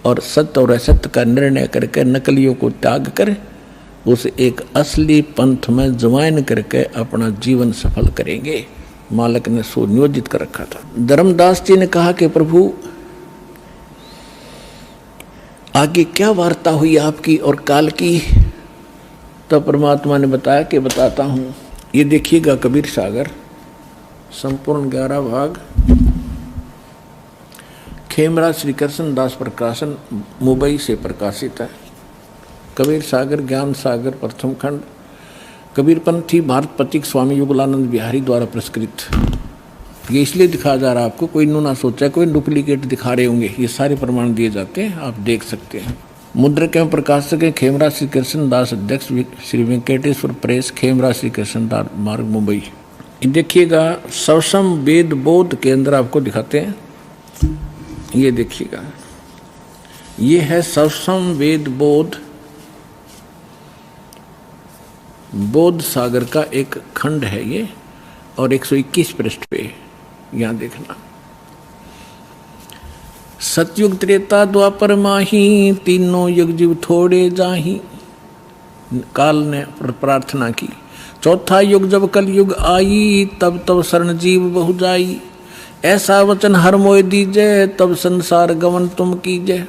और सत्य और असत्य का निर्णय करके नकलियों को त्याग कर उस एक असली पंथ में ज्वाइन करके अपना जीवन सफल करेंगे। मालिक ने सुनियोजित कर रखा था। धर्मदास जी ने कहा कि प्रभु आगे क्या वार्ता हुई आपकी और काल की? तो परमात्मा ने बताया कि बताता हूँ। ये देखिएगा कबीर सागर संपूर्ण 11 भाग, खेमराज श्री कृष्ण दास प्रकाशन मुंबई से प्रकाशित है। कबीर सागर ज्ञान सागर प्रथम खंड, कबीरपंथी भारत पथिक स्वामी युगलानंद बिहारी द्वारा पुरस्कृत। ये इसलिए दिखाया जा रहा है आपको, कोई इन्हों ना सोचा कोई डुप्लीकेट दिखा रहे होंगे। ये सारे प्रमाण दिए जाते हैं, आप देख सकते हैं। मुद्रक एवं प्रकाशक है खेमराज श्री कृष्ण दास, अध्यक्ष श्री वेंकटेश्वर प्रेस, खेमराज श्री कृष्ण दास मार्ग मुंबई। देखिएगा सवसम वेद बोध के अंदर आपको दिखाते हैं। ये देखिएगा, ये है सवसम वेद बोध, बोध सागर का एक खंड है ये, और 121 पृष्ठ पे यहां देखना। सतयुग त्रेता द्वापर माही, तीनों युग जीव थोड़े जाही। काल ने प्रार्थना की। चौथा युग जब कल युग आई, तब तब शरण जीव बहु जाई। ऐसा वचन हर मोय दीजय, तब संसार गमन तुम कीजय।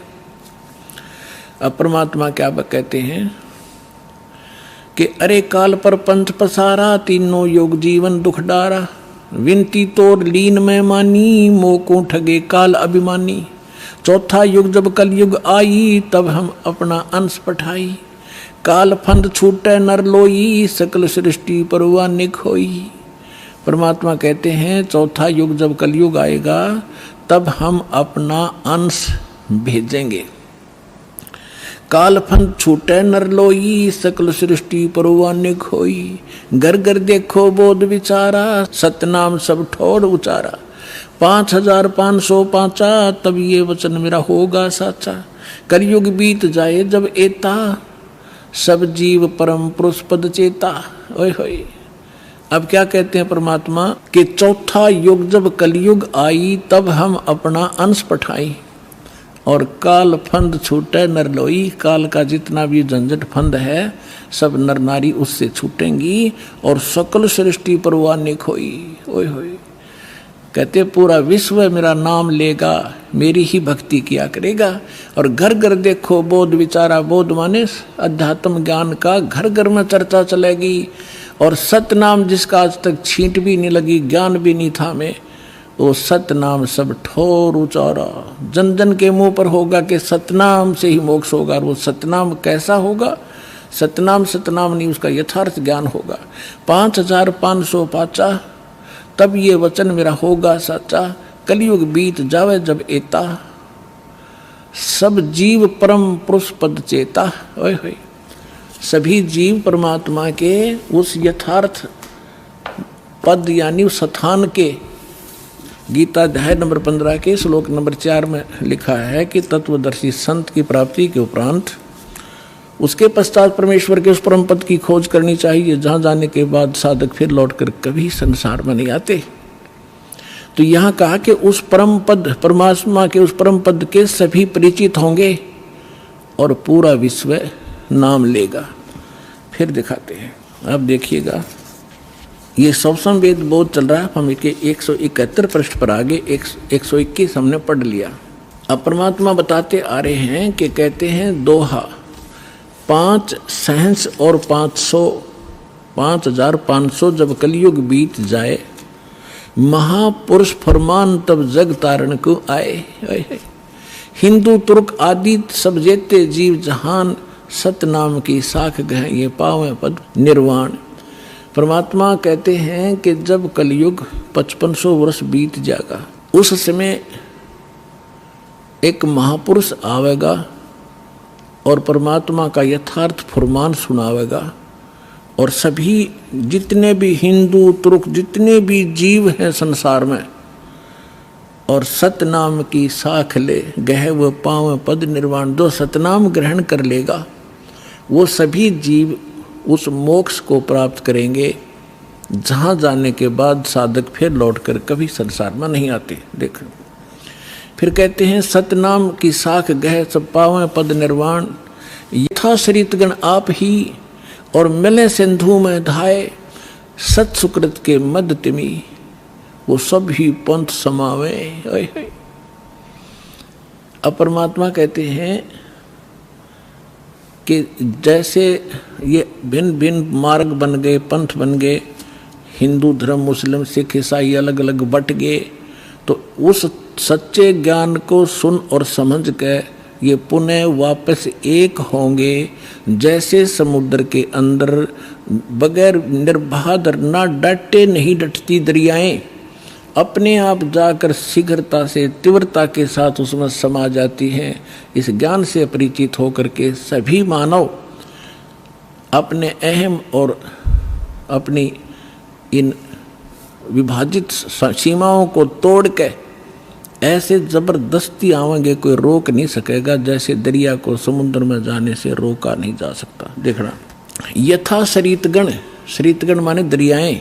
अब परमात्मा क्या कहते हैं कि अरे काल पर पंथ पसारा, तीनों युग जीवन दुख डारा। विनती तोर लीन में मानी, मोको ठगे काल अभिमानी। चौथा युग जब कल युग आई, तब हम अपना अंश पठाई। काल फंद छूटे नर लोई, सकल सृष्टि परवा निक होई। परमात्मा कहते हैं चौथा युग जब कलयुग आएगा तब हम अपना अंश भेजेंगे। काल फंद छूटे नर लोई, सकल सृष्टि परवा निक होई। घर घर देखो बोध विचारा, सतनाम सब ठोड़ उचारा। 5505 तब ये वचन मेरा होगा साचा। कलयुग बीत जाए जब एता, सब जीव परम पुरुष पद चेता। ओए होए, अब क्या कहते हैं परमात्मा कि चौथा युग जब कलयुग आई, तब हम अपना अंश पठाई। और काल फंद छूटे नर लोई, काल का जितना भी झंझट फंद है सब नर नारी उससे छूटेंगी, और सकल सृष्टि परवानिक होई। ओए होए, कहते पूरा विश्व मेरा नाम लेगा, मेरी ही भक्ति किया करेगा। और घर घर देखो बोध विचारा, बोध माने अध्यात्म ज्ञान का घर घर में चर्चा चलेगी। और सतनाम जिसका आज तक छींट भी नहीं लगी, ज्ञान भी नहीं था में, वो सतनाम सब ठोर उचारा। जन जन के मुंह पर होगा कि सतनाम से ही मोक्ष होगा। और वो सतनाम कैसा होगा? सतनाम सतनाम नहीं, उसका यथार्थ ज्ञान होगा। 5505 तब ये वचन मेरा होगा सच्चा। कलयुग बीत जावे जब एता, सब जीव परम पुरुष पद चेता। ओए होए, सभी जीव परमात्मा के उस यथार्थ पद यानी उस स्थान के, गीता अध्याय नंबर 15 के श्लोक नंबर 4 में लिखा है कि तत्वदर्शी संत की प्राप्ति के उपरांत उसके पश्चात परमेश्वर के उस परम पद की खोज करनी चाहिए, जहाँ जाने के बाद साधक फिर लौटकर कभी संसार में नहीं आते। तो यहाँ कहा कि उस परम पद, परमात्मा के उस परम पद के सभी परिचित होंगे और पूरा विश्व नाम लेगा। फिर दिखाते हैं, अब देखिएगा ये सवसम वेद बोध चल रहा है। हम इसके 171 पृष्ठ पर आगे 121 हमने पढ़ लिया। अब परमात्मा बताते आ रहे हैं कि कहते हैं दोहा 5 सहंस और 5500 जब कलयुग बीत जाए, महापुरुष फरमान तब जग तारण को आए। हिंदू तुर्क आदि सब जेते जीव जहान, सतनाम की साख गह ये पावे पद निर्वाण। परमात्मा कहते हैं कि जब कलयुग 5500 वर्ष बीत जाएगा, उस समय एक महापुरुष आवेगा और परमात्मा का यथार्थ फरमान सुनावेगा। और सभी जितने भी हिंदू तुर्क जितने भी जीव हैं संसार में, और सतनाम की साख ले गह व पाव पद निर्वाण, जो सतनाम ग्रहण कर लेगा वो सभी जीव उस मोक्ष को प्राप्त करेंगे, जहाँ जाने के बाद साधक फिर लौटकर कभी संसार में नहीं आते। देखो फिर कहते हैं सतनाम की साख गह सब पावें पद निर्वाण, यथा शरीतगण आप ही और मिले सिंधु में धाये, सत सुकृत के मद तिमी वो सब ही पंथ समावे। अब परमात्मा कहते हैं कि जैसे ये भिन्न भिन्न मार्ग बन गए, पंथ बन गए, हिंदू धर्म, मुस्लिम, सिख, ईसाई अलग अलग बट गए, तो उस सच्चे ज्ञान को सुन और समझ के ये पुनः वापस एक होंगे। जैसे समुद्र के अंदर बगैर निर्बाध ना डटे नहीं डटती दरियाएं अपने आप जाकर शीघ्रता से तीव्रता के साथ उसमें समा जाती हैं। इस ज्ञान से परिचित होकर के सभी मानव अपने अहम और अपनी इन विभाजित सीमाओं को तोड़ के ऐसे जबरदस्ती आवेंगे, कोई रोक नहीं सकेगा, जैसे दरिया को समुद्र में जाने से रोका नहीं जा सकता। देखना, यथा शरीतगण, शरीतगण माने दरियाएं,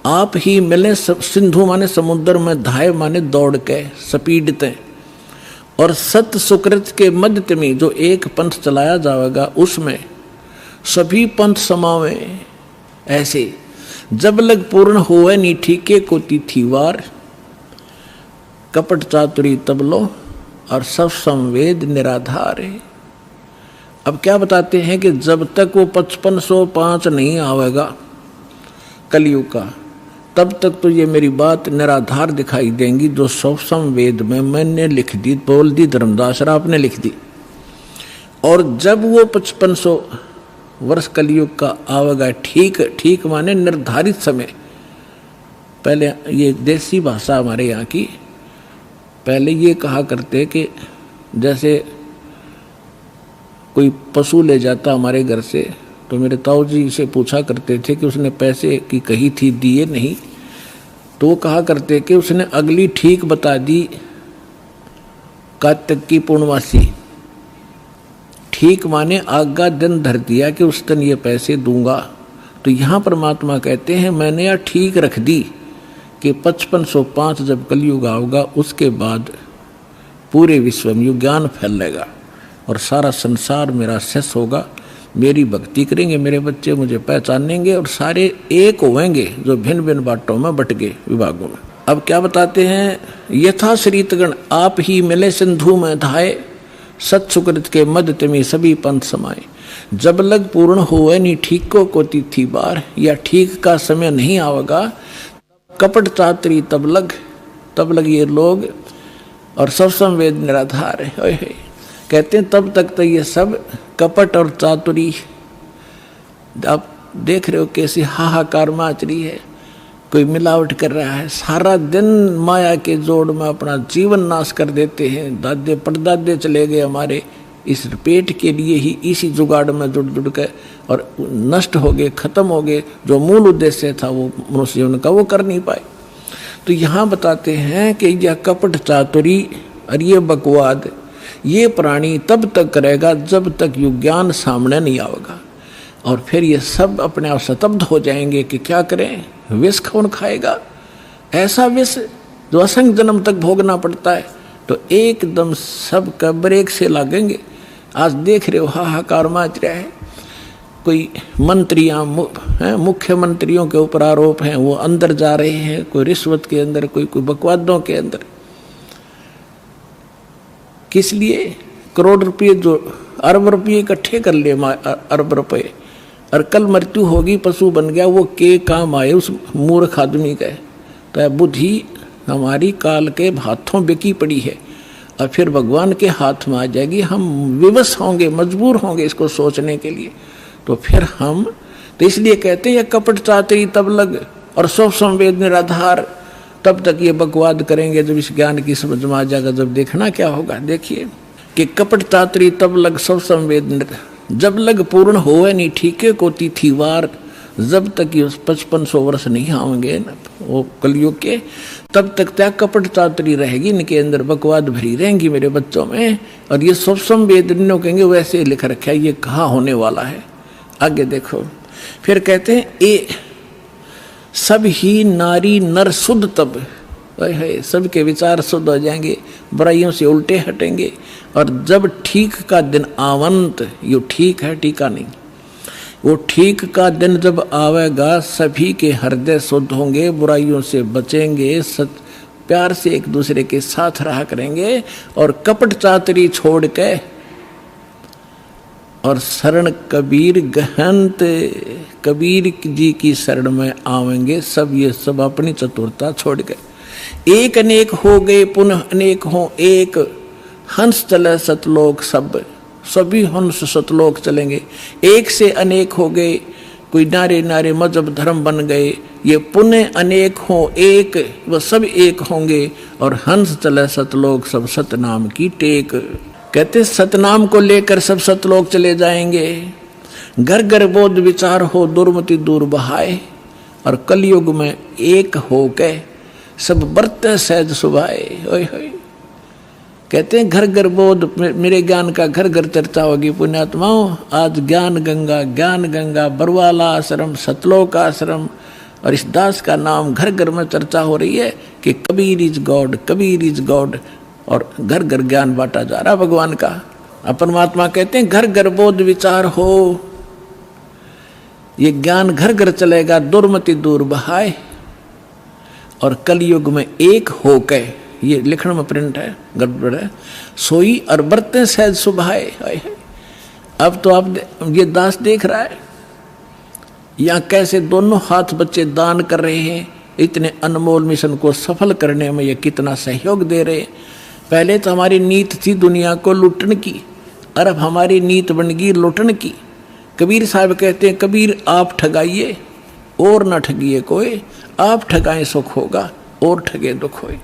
आप ही मिले सिंधु माने समुद्र में, धाय माने दौड़ के स्पीडते, और सत सुकृत के मध्य में जो एक पंथ चलाया जाएगा उसमें सभी पंथ समावे। ऐसे जब लग पूर्ण होवे नी ठीके को तिथिवार, कपट चातुरी तब लो और सब संवेद निराधार है। अब क्या बताते हैं कि जब तक वो 5505 नहीं आवेगा कलयुग का, तब तक तो ये मेरी बात निराधार दिखाई देंगी, जो सब संवेद में मैंने लिख दी, बोल दी, धर्मदास राव ने लिख दी। और जब वो 5500 वर्ष कलयुग का आवेगा, ठीक ठीक माने निर्धारित समय, पहले ये देसी भाषा हमारे यहाँ की, पहले ये कहा करते कि जैसे कोई पशु ले जाता हमारे घर से, तो मेरे ताऊ जी से पूछा करते थे कि उसने पैसे की कही थी, दिए नहीं, तो वो कहा करते कि उसने अगली ठीक बता दी, कार्तिक की पूर्णमासी, ठीक माने आगा दिन धर दिया कि उस दिन ये पैसे दूंगा। तो यहाँ परमात्मा कहते हैं मैंने यह ठीक रख दी कि 5505 जब कलयुग आएगा उसके बाद पूरे विश्व में ज्ञान फैलेगा और सारा संसार मेरा शेष होगा, मेरी भक्ति करेंगे, मेरे बच्चे मुझे पहचानेंगे और सारे एक होंगे जो भिन्न भिन्न बाटों में बट गए विभागों में। अब क्या बताते हैं, यथा शरीतगण आप ही मिले सिंधु में धाये, सत सुकृत के मध्य में सभी पंथ समाये, जब लग पूर्ण होवे नी ठीक को तिथि बार, या ठीक का समय नहीं आवेगा, कपट चातरी तब लग ये लोग और सब संवेद निराधार है। कहते हैं तब तक तो ये सब कपट और चातुरी, आप देख रहे हो कैसी हाहाकार मच रही है, कोई मिलावट कर रहा है, सारा दिन माया के जोड़ में अपना जीवन नाश कर देते हैं। दादे परदादे चले गए हमारे इस पेट के लिए ही, इसी जुगाड़ में जुड़ के और नष्ट हो गए, खत्म हो गए। जो मूल उद्देश्य था वो मनुष्य जीवन का वो कर नहीं पाए। तो यहाँ बताते हैं कि यह कपट चातुरी और ये बकवाद ये प्राणी तब तक करेगा जब तक युग ज्ञान सामने नहीं आएगा, और फिर ये सब अपने आप स्तब्ध हो जाएंगे कि क्या करें, विष कौन खाएगा, ऐसा विष जो असंख्य जन्म तक भोगना पड़ता है। तो एकदम सब का ब्रेक से लगेंगे। आज देख रहे हो हाहाकार मच रहा है, कोई मंत्रियां मुख्यमंत्रियों के ऊपर आरोप हैं, वो अंदर जा रहे हैं, कोई रिश्वत के अंदर, कोई बकवादों के अंदर। किस लिए? करोड़ रुपये जो अरब रुपये इकट्ठे कर ले, अरब रुपये, और कल मृत्यु होगी, पशु बन गया, वो के काम आए उस मूर्ख आदमी का। तो बुद्धि हमारी काल के हाथों बिकी पड़ी है और फिर भगवान के हाथ में आ जाएगी। हम विवश होंगे, मजबूर होंगे इसको सोचने के लिए। तो फिर हम तो इसलिए कहते हैं कपट चातरी तब लग और सब संवेद निराधार, तब तक ये बकवाद करेंगे जब इस ज्ञान की समझ में आ जाएगा। जब देखना क्या होगा, देखिए कि कपट चातरी तब लग सब संवेद, जब लग पूर्ण होवे नहीं ठीके को तिथिवार, जब तक ये 5500 वर्ष नहीं आएंगे ना वो कलयुग के, तब तक त्या कपट चातरी रहेगी, इनके अंदर बकवाद भरी रहेंगी मेरे बच्चों में। और ये सब संवेद कहेंगे वैसे लिख रखा है, ये कहाँ होने वाला है। आगे देखो, फिर कहते हैं ए सब ही नारी नर शुद्ध तब, है, सबके विचार शुद्ध हो जाएंगे, बुराइयों से उल्टे हटेंगे। और जब ठीक का दिन आवंत, यो ठीक है टीका नहीं, वो ठीक का दिन जब आवेगा सभी के हृदय शुद्ध होंगे, बुराइयों से बचेंगे, प्यार से एक दूसरे के साथ रहा करेंगे और कपट चातरी छोड़ के और शरण कबीर गहंत, कबीर जी की शरण में आवेंगे सब। ये सब अपनी चतुरता छोड़ के एक अनेक हो गए पुनः अनेक हो एक, हंस चले सतलोक सब, सभी हंस सतलोक चलेंगे। एक से अनेक हो गए, कोई नारे नारे मजहब धर्म बन गए, ये पुण्य अनेक हो एक, वह सब एक होंगे और हंस चले सतलोक सब सतनाम की टेक। कहते सतनाम को लेकर सब सतलोक चले जाएंगे। घर घर बोध विचार हो दुर्मति दूर बहाए, और कलयुग में एक हो के सब बरते सहज सुभाए। ओए होए, कहते हैं घर घर बोध, मेरे ज्ञान का घर घर चर्चा होगी पुण्यात्माओं। आज ज्ञान गंगा बरवाला आश्रम, सतलोक आश्रम और इस दास का नाम घर घर में चर्चा हो रही है कि Kabir is God, Kabir is God, और घर घर ज्ञान बांटा जा रहा भगवान का। परमात्मा कहते हैं घर घर बोध विचार हो, ये ज्ञान घर घर चलेगा, दुर्मति दूर बहाए, और कलयुग में एक हो के, ये लिखण में प्रिंट है, गड़बड़ है, सोई और बरते सहज सुभाए। अब तो आप ये दास देख रहा है यहाँ कैसे दोनों हाथ बच्चे दान कर रहे हैं, इतने अनमोल मिशन को सफल करने में ये कितना सहयोग दे रहे हैं। पहले तो हमारी नीत थी दुनिया को लूटने की, और अब हमारी नीत बन गई लूटने की। कबीर साहब कहते हैं कबीर आप ठगाइए और न ठगिए कोई, आप ठगाएं सुख होगा और ठगे दुख होए।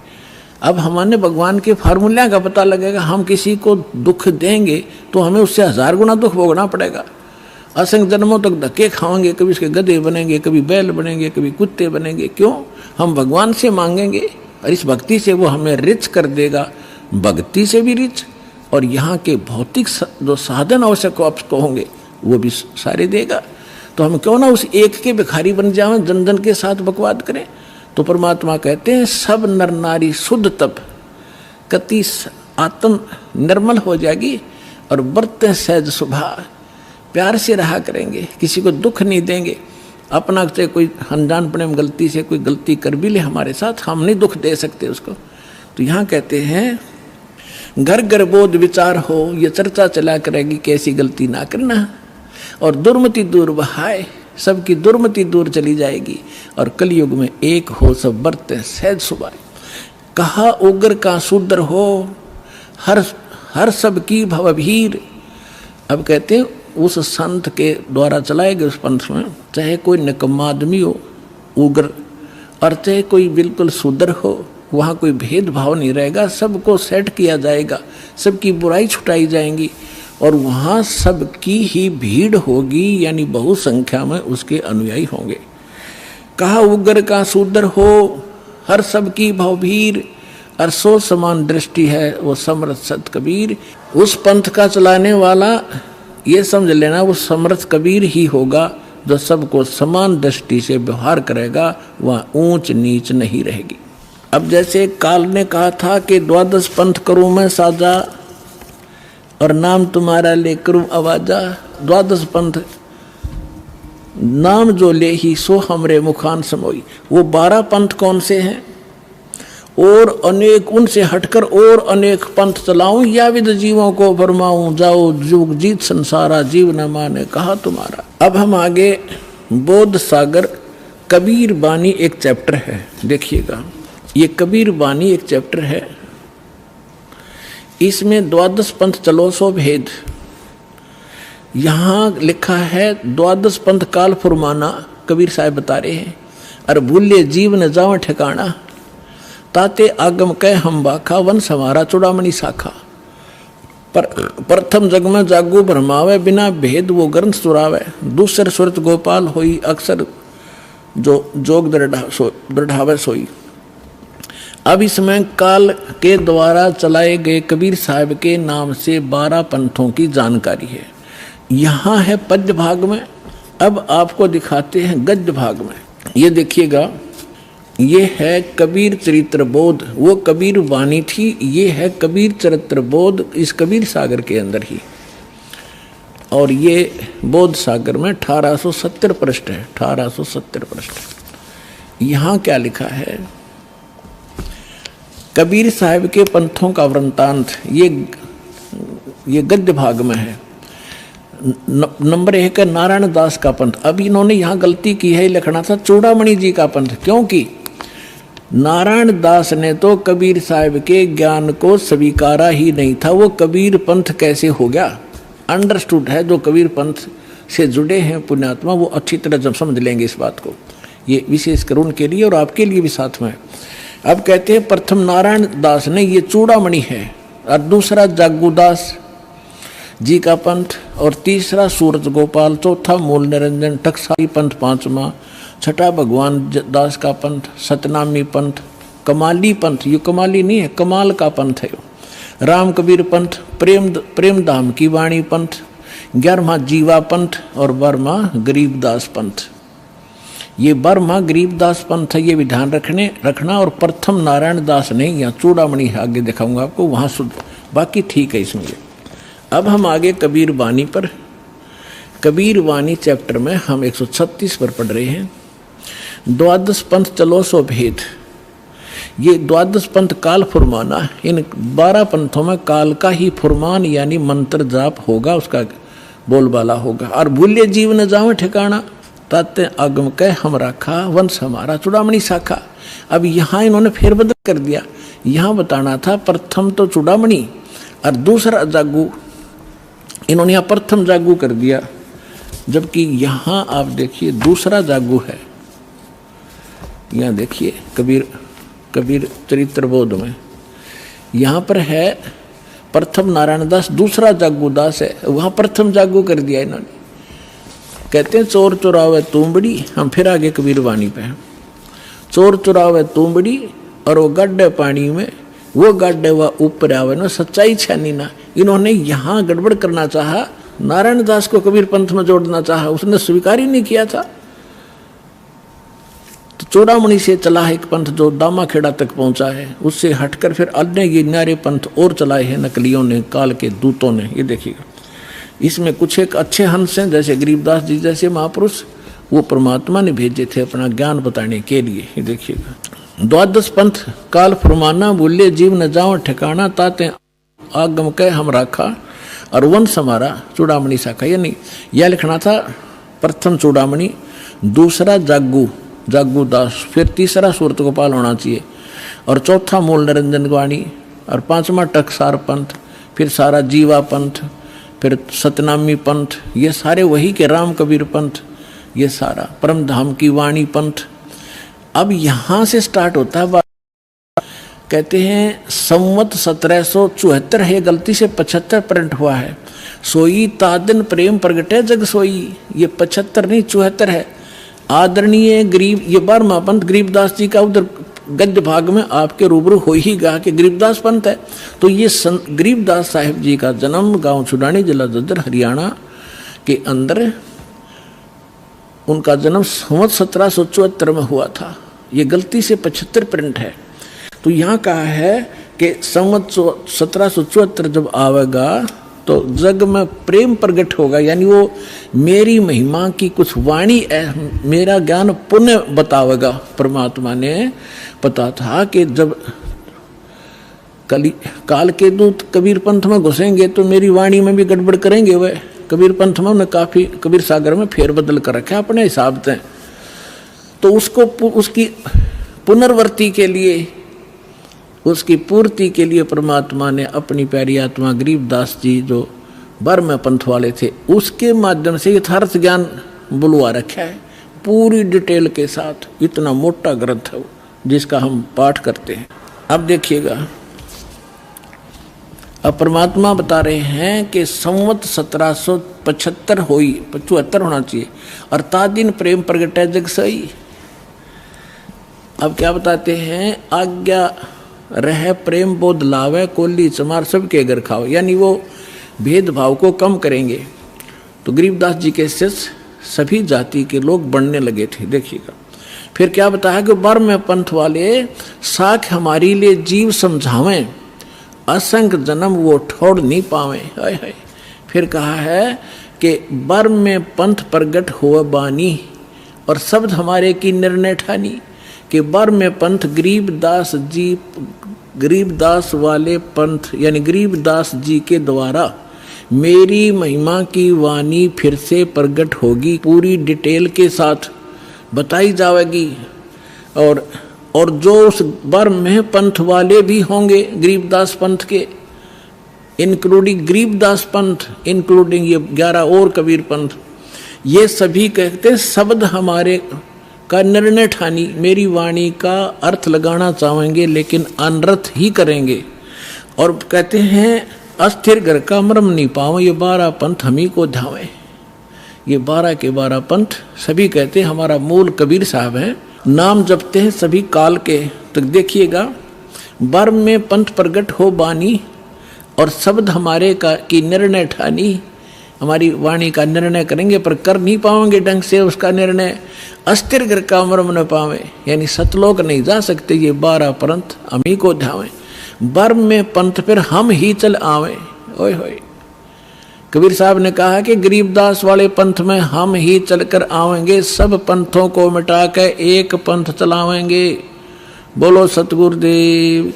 अब हमारे भगवान के फार्मूला का पता लगेगा, हम किसी को दुख देंगे तो हमें उससे 1000 गुना दुख भोगना पड़ेगा। असंख्य जन्मों तक धक्के खाएंगे, कभी उसके गधे बनेंगे, कभी बैल बनेंगे, कभी कुत्ते बनेंगे। क्यों? हम भगवान से मांगेंगे और इस भक्ति से वो हमें रिच कर देगा, भक्ति से भी रिच, और यहाँ के भौतिक जो साधन आवश्यक आपको होंगे वो भी सारे देगा। तो हम क्यों ना उस एक के भिखारी बन जाएं, जन जन के साथ बकवाद करें। तो परमात्मा कहते हैं सब नर नारी शुद्ध तब कति आत्म निर्मल हो जाएगी और बरते सहज सुभा, प्यार से रहा करेंगे, किसी को दुख नहीं देंगे। अपना से कोई अनजानपने में गलती से कोई गलती कर भी ले हमारे साथ, हम नहीं दुख दे सकते उसको। तो यहाँ कहते हैं घर घर बोध विचार हो, ये चर्चा चला करेगी कैसी गलती ना करना, और दुर्मति दूर बहाए, सबकी दुर्मति दूर चली जाएगी, और कलयुग में एक हो सब बरते सहज सुभाए। कहा उग्र का शूद्र हो, हर सब की भवभीर। अब कहते हैं उस संत के द्वारा चलाए गए उस पंथ में चाहे कोई निकम्मा आदमी हो उग्र, और चाहे कोई बिल्कुल शूद्र हो, वहाँ कोई भेदभाव नहीं रहेगा, सबको सेट किया जाएगा, सबकी बुराई छुटाई जाएंगी, और वहाँ सबकी ही भीड़ होगी, यानी बहु संख्या में उसके अनुयायी होंगे। कहा उग्र का शूद्र हो, हर सबकी भवभीर, और सो समान दृष्टि है वो समर्थ सत कबीर। उस पंथ का चलाने वाला ये समझ लेना वो समर्थ कबीर ही होगा, जो सबको समान दृष्टि से व्यवहार करेगा, वहाँ ऊंच नीच नहीं रहेगी। अब जैसे काल ने कहा था कि 12 पंथ करूँ मैं साजा, और नाम तुम्हारा ले करूँ आवाजा। 12 पंथ नाम जो ले ही सो हमरे मुखान समोई। वो 12 पंथ कौन से हैं? और अनेक उनसे हटकर और अनेक पंथ चलाऊं, या विद जीवों को फरमाऊं, जाओ जुग जीत संसारा, जीव न माने कहा तुम्हारा। अब हम आगे बोध सागर कबीर बानी एक चैप्टर है, देखिएगा ये कबीर बानी एक चैप्टर है, इसमें 12 पंथ चलो सो भेद। यहाँ लिखा है 12 पंथ काल फुरमाना, कबीर साहब बता रहे हैं, और भूले जीव न जाओ ठिकाना, ताते आगम कह हम बाखा, वन समारा चुड़ामणि शाखा। पर प्रथम जग में जागू भरमावे, बिना भेद वो ग्रंथ सुरावे, दूसर सुरत गोपाल होई, अक्सर जो जोग दृढ़ावे सोई। अब इसमें काल के द्वारा चलाए गए कबीर साहब के नाम से 12 पंथों की जानकारी है। यहाँ है पद्य भाग में, अब आपको दिखाते हैं गद्य भाग में। ये देखिएगा ये है कबीर चरित्र बोध, वो कबीर वाणी थी, ये है कबीर चरित्र बोध इस कबीर सागर के अंदर ही। और ये बोध सागर में 1870 पृष्ठ है, 1870 पृष्ठ। यहाँ क्या लिखा है, कबीर साहब के पंथों का वृंतांत, ये गद्य भाग में है। नंबर 1 है नारायण दास का पंथ। अब इन्होंने यहाँ गलती की है, लिखना था चूड़ामणि जी का पंथ, क्योंकि नारायण दास ने तो कबीर साहब के ज्ञान को स्वीकारा ही नहीं था। वो कबीर पंथ कैसे हो गया, अंडरस्टूड है। जो कबीर पंथ से जुड़े हैं पुण्यात्मा, वो अच्छी तरह जब समझ लेंगे इस बात को। ये विशेष कर उनके लिए और आपके लिए भी साथ में। अब कहते हैं प्रथम नारायण दास ने, ये चूड़ामणि है, और दूसरा जागूदास जी का पंथ, और तीसरा सूरज गोपाल, चौथा मूल निरंजन टकसाली पंथ, पांचवा, छठा भगवान दास का पंथ, सतनामी पंथ, कमाली पंथ, ये कमाली नहीं है, कमाल का पंथ है, राम कबीर पंथ, प्रेम धाम की वाणी पंथ, 11वां जीवा पंथ, और 12वां गरीबदास पंथ। ये 12वां गरीबदास पंथ है, ये भी ध्यान रखना। और प्रथम नारायण दास ने, यहाँ चूड़ामणि आगे दिखाऊंगा आपको, वहाँ शुद्ध, बाकी ठीक है इसमें। अब हम आगे कबीर वाणी पर, कबीर वाणी चैप्टर में हम 136 पर पढ़ रहे हैं। द्वादश पंथ चलो सो भेद। ये द्वादश पंथ काल फुरमाना, इन 12 पंथों में काल का ही फुरमान यानी मंत्र जाप होगा, उसका बोलबाला होगा। और भूल्य जीव न जावे ठिकाना, ताते आगम कह हम राखा, वंश हमारा चूड़ामणि शाखा। अब यहाँ इन्होंने फेरबदल कर दिया, यहाँ बताना था प्रथम तो चूड़ामणि और दूसरा जागू, इन्होंने यहाँ प्रथम जागू कर दिया, जबकि यहाँ आप देखिए दूसरा जागू है। यहाँ देखिए कबीर चरित्र बोध में यहाँ पर है प्रथम नारायण दास, दूसरा जागू दास है, वहाँ प्रथम जागू कर दिया इन्होंने। कहते हैं चोर चुरावे तुमबड़ी, हम फिर आगे कबीर वाणी पे हैं। चोर चुरावे तुमबड़ी और वो गड्ढे पानी में, वो गड्ढे व ऊपर आवे ना, सच्चाई छानी ना। इन्होंने यहाँ गड़बड़ करना चाहा, नारायण दास को कबीर पंथ में जोड़ना चाहा, उसने स्वीकार ही नहीं किया था। तो चूड़ामणि से चला है एक पंथ जो दामाखेड़ा तक पहुंचा है, उससे हटकर फिर अन्य ये न्यारे पंथ और चलाए हैं नकलियों ने, काल के दूतों ने। ये देखिएगा, इसमें कुछ एक अच्छे हंस हैं, जैसे गरीबदास जी जैसे महापुरुष, वो परमात्मा ने भेजे थे अपना ज्ञान बताने के लिए। ये देखिएगा, द्वादश पंथ काल फुरमाना, बोले जीव न जाओ ठिकाना, ताते आगम कह हम राखा, और वंश हमारा चूड़ामणि शाखा। यानी यह लिखना था प्रथम चूड़ामणि, दूसरा जागू दास, फिर तीसरा सूरत गोपाल होना चाहिए, और चौथा मूल निरंजन वाणी, और 5वां टकसार पंथ, फिर सारा जीवा पंथ, फिर सतनामी पंथ, ये सारे वही के राम कबीर पंथ, ये सारा परम धाम की वाणी पंथ। अब यहाँ से स्टार्ट होता है, कहते हैं संवत 1774 है, गलती से 75 प्रिंट हुआ है। सोई तादन प्रेम प्रगटे जग सोई, ये 75 नहीं 74 है। आदरणीय गरीब, ये 12वां पंथ गरीबदास जी का उधर गद्य भाग में आपके रूबरू हो ही गा कि गरीबदास पंथ है। तो ये गरीबदास साहिब जी का जन्म गांव छुड़ानी, जिला जज्जर, हरियाणा के अंदर उनका जन्म संवत 1774 में हुआ था। ये गलती से 75 प्रिंट है। तो यहाँ कहा है कि संवत 1774 जब आवेगा तो जग में प्रेम प्रकट होगा, यानी वो मेरी महिमा की कुछ वाणी, मेरा ज्ञान पुण्य बतावेगा। परमात्मा ने पता था कि जब काल के दूत कबीर पंथ में घुसेंगे तो मेरी वाणी में भी गड़बड़ करेंगे। वह कबीर पंथ में उन्हें काफी कबीर सागर में फेरबदल कर रखा अपने हिसाब से। तो उसको उसकी पुनर्वर्ती के लिए, उसकी पूर्ति के लिए परमात्मा ने अपनी प्यारी आत्मा गरीबदास जी जो 12वें पंथ वाले थे, उसके माध्यम से यथार्थ ज्ञान बुलवा रखा है पूरी डिटेल के साथ। इतना मोटा ग्रंथ है वो, जिसका हम पाठ करते हैं। अब देखिएगा, अब परमात्मा बता रहे हैं कि संवत 1775 हुई, 75 होना चाहिए, और तादिन प्रेम प्रगटे जग सही। अब क्या बताते हैं, आज्ञा रह प्रेम बोध लावे, कोली चमार सबके घर खाओ, यानी वो भेदभाव को कम करेंगे। तो गरीबदास जी के शिष्य सभी जाति के लोग बढ़ने लगे थे। देखिएगा, फिर क्या बताया कि बर में पंथ वाले साख हमारी लिए जीव समझावें, असंख्य जन्म वो ठोड़ नहीं पावे। हाय हाय। फिर कहा है कि बर में पंथ प्रगट हुआ बानी और शब्द हमारे की निर्णय ठानी, कि बर में पंथ गरीबदास जी, गरीबदास वाले पंथ यानी गरीबदास जी के द्वारा मेरी महिमा की वाणी फिर से प्रगट होगी, पूरी डिटेल के साथ बताई जाएगी। और जो उस बर में पंथ वाले भी होंगे गरीबदास पंथ के, इंक्लूडिंग गरीबदास पंथ, इंक्लूडिंग ये 11 और कबीर पंथ, ये सभी कहते हैं शब्द हमारे का निर्णय ठानी, मेरी वाणी का अर्थ लगाना चाहेंगे लेकिन अनर्थ ही करेंगे। और कहते हैं अस्थिर घर का मर्म नहीं पाओ, ये 12 पंथ हम ही को ध्यावे। ये 12 के 12 पंथ सभी कहते हैं हमारा मूल कबीर साहब है, नाम जपते हैं सभी काल के। तो देखिएगा, बर में पंथ प्रगट हो बानी और शब्द हमारे का की निर्णय ठानी, हमारी वाणी का निर्णय करेंगे पर कर नहीं पाएंगे ढंग से उसका निर्णय। अस्थिर घर का मर्म न पावे, यानी सतलोक नहीं जा सकते, ये 12 पंथ हम ही को ध्यावे। बर में पंथ फिर हम ही चल आवे। ओए होए, कबीर साहब ने कहा कि गरीबदास वाले पंथ में हम ही चलकर आवेंगे, सब पंथों को मिटा के एक पंथ चलावेंगे। बोलो सतगुरुदेव।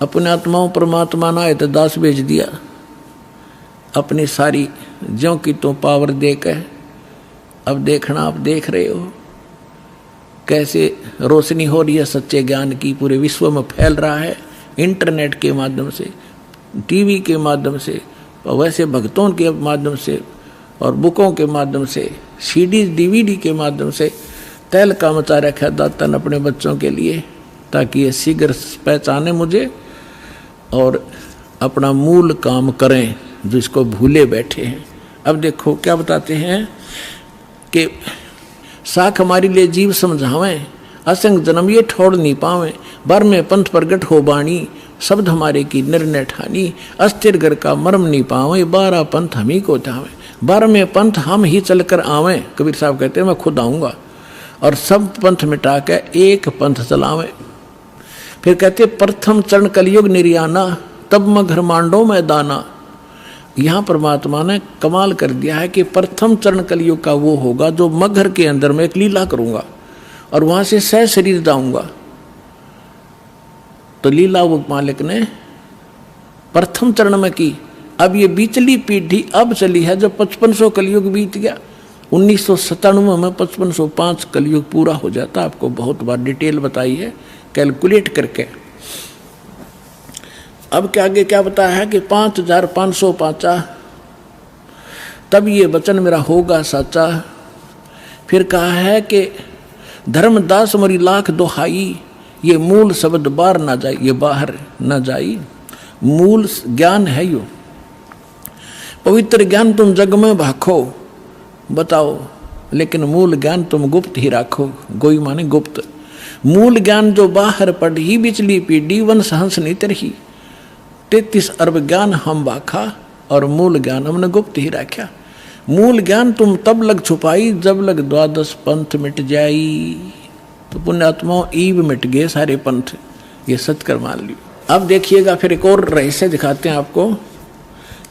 अपने आत्माओं परमात्मा ना है तो दास भेज दिया, अपनी सारी ज्यों की तो पावर देकर। अब देखना, आप देख रहे हो कैसे रोशनी हो रही है सच्चे ज्ञान की, पूरे विश्व में फैल रहा है, इंटरनेट के माध्यम से, टीवी के माध्यम से, वैसे भक्तों के माध्यम से और बुकों के माध्यम से, सीडीज डीवीडी के माध्यम से तैल का मचा रखा दातन अपने बच्चों के लिए, ताकि ये शीघ्र पहचाने मुझे और अपना मूल काम करें जो इसको भूले बैठे हैं। अब देखो क्या बताते हैं कि साख हमारी लिए जीव समझावें, असंग जन्म ये ठोड़ नहीं पावें, बर में पंथ प्रगट हो बाणी, शब्द हमारे की निर्णय ठानी, अस्थिर घर का मर्म नहीं पावें, 12 पंथ हम ही को ध्यावें। बर में पंथ हम ही चलकर आवें, कबीर साहब कहते हैं मैं खुद आऊँगा और सब पंथ मिटा के एक पंथ चलावें। फिर कहते प्रथम चरण कलयुग निर्याना, तब मैं घर मांडो में दाना। यहाँ परमात्मा ने कमाल कर दिया है कि प्रथम चरण कलयुग का वो होगा जो मगर के अंदर में एक लीला करूंगा और वहां से सह शरीर जाऊंगा। तो लीला वो मालिक ने प्रथम चरण में की। अब ये बीचली पीढ़ी अब चली है, जब 5500 कलयुग बीत गया, 1997 में 5505 कलयुग पूरा हो जाता। आपको बहुत बार डिटेल बताई है कैलकुलेट करके। अब क्या आगे क्या बताया है कि 5505 तब ये वचन मेरा होगा साचा। फिर कहा है कि धर्मदास मरी लाख दोहाई, ये मूल शब्द बाहर ना जाए, ये बाहर ना जाई, मूल ज्ञान है यो। पवित्र ज्ञान तुम जग में भाखो, बताओ, लेकिन मूल ज्ञान तुम गुप्त ही राखो। गोई माने गुप्त। मूल ज्ञान जो बाहर पढ़ी, बिचली पीढ़ी वंश हंस नहीं तरही। 33 अरब ज्ञान हम बाखा और मूल ज्ञान हमने गुप्त ही रखा। मूल ज्ञान तुम तब लग छुपाई, जब लग 12 पंथ मिट जाई। तो पुण्यात्माओं ईब मिट गए सारे पंथ, ये सत्कर मान लियो। अब देखिएगा फिर एक और रहस्य दिखाते हैं आपको।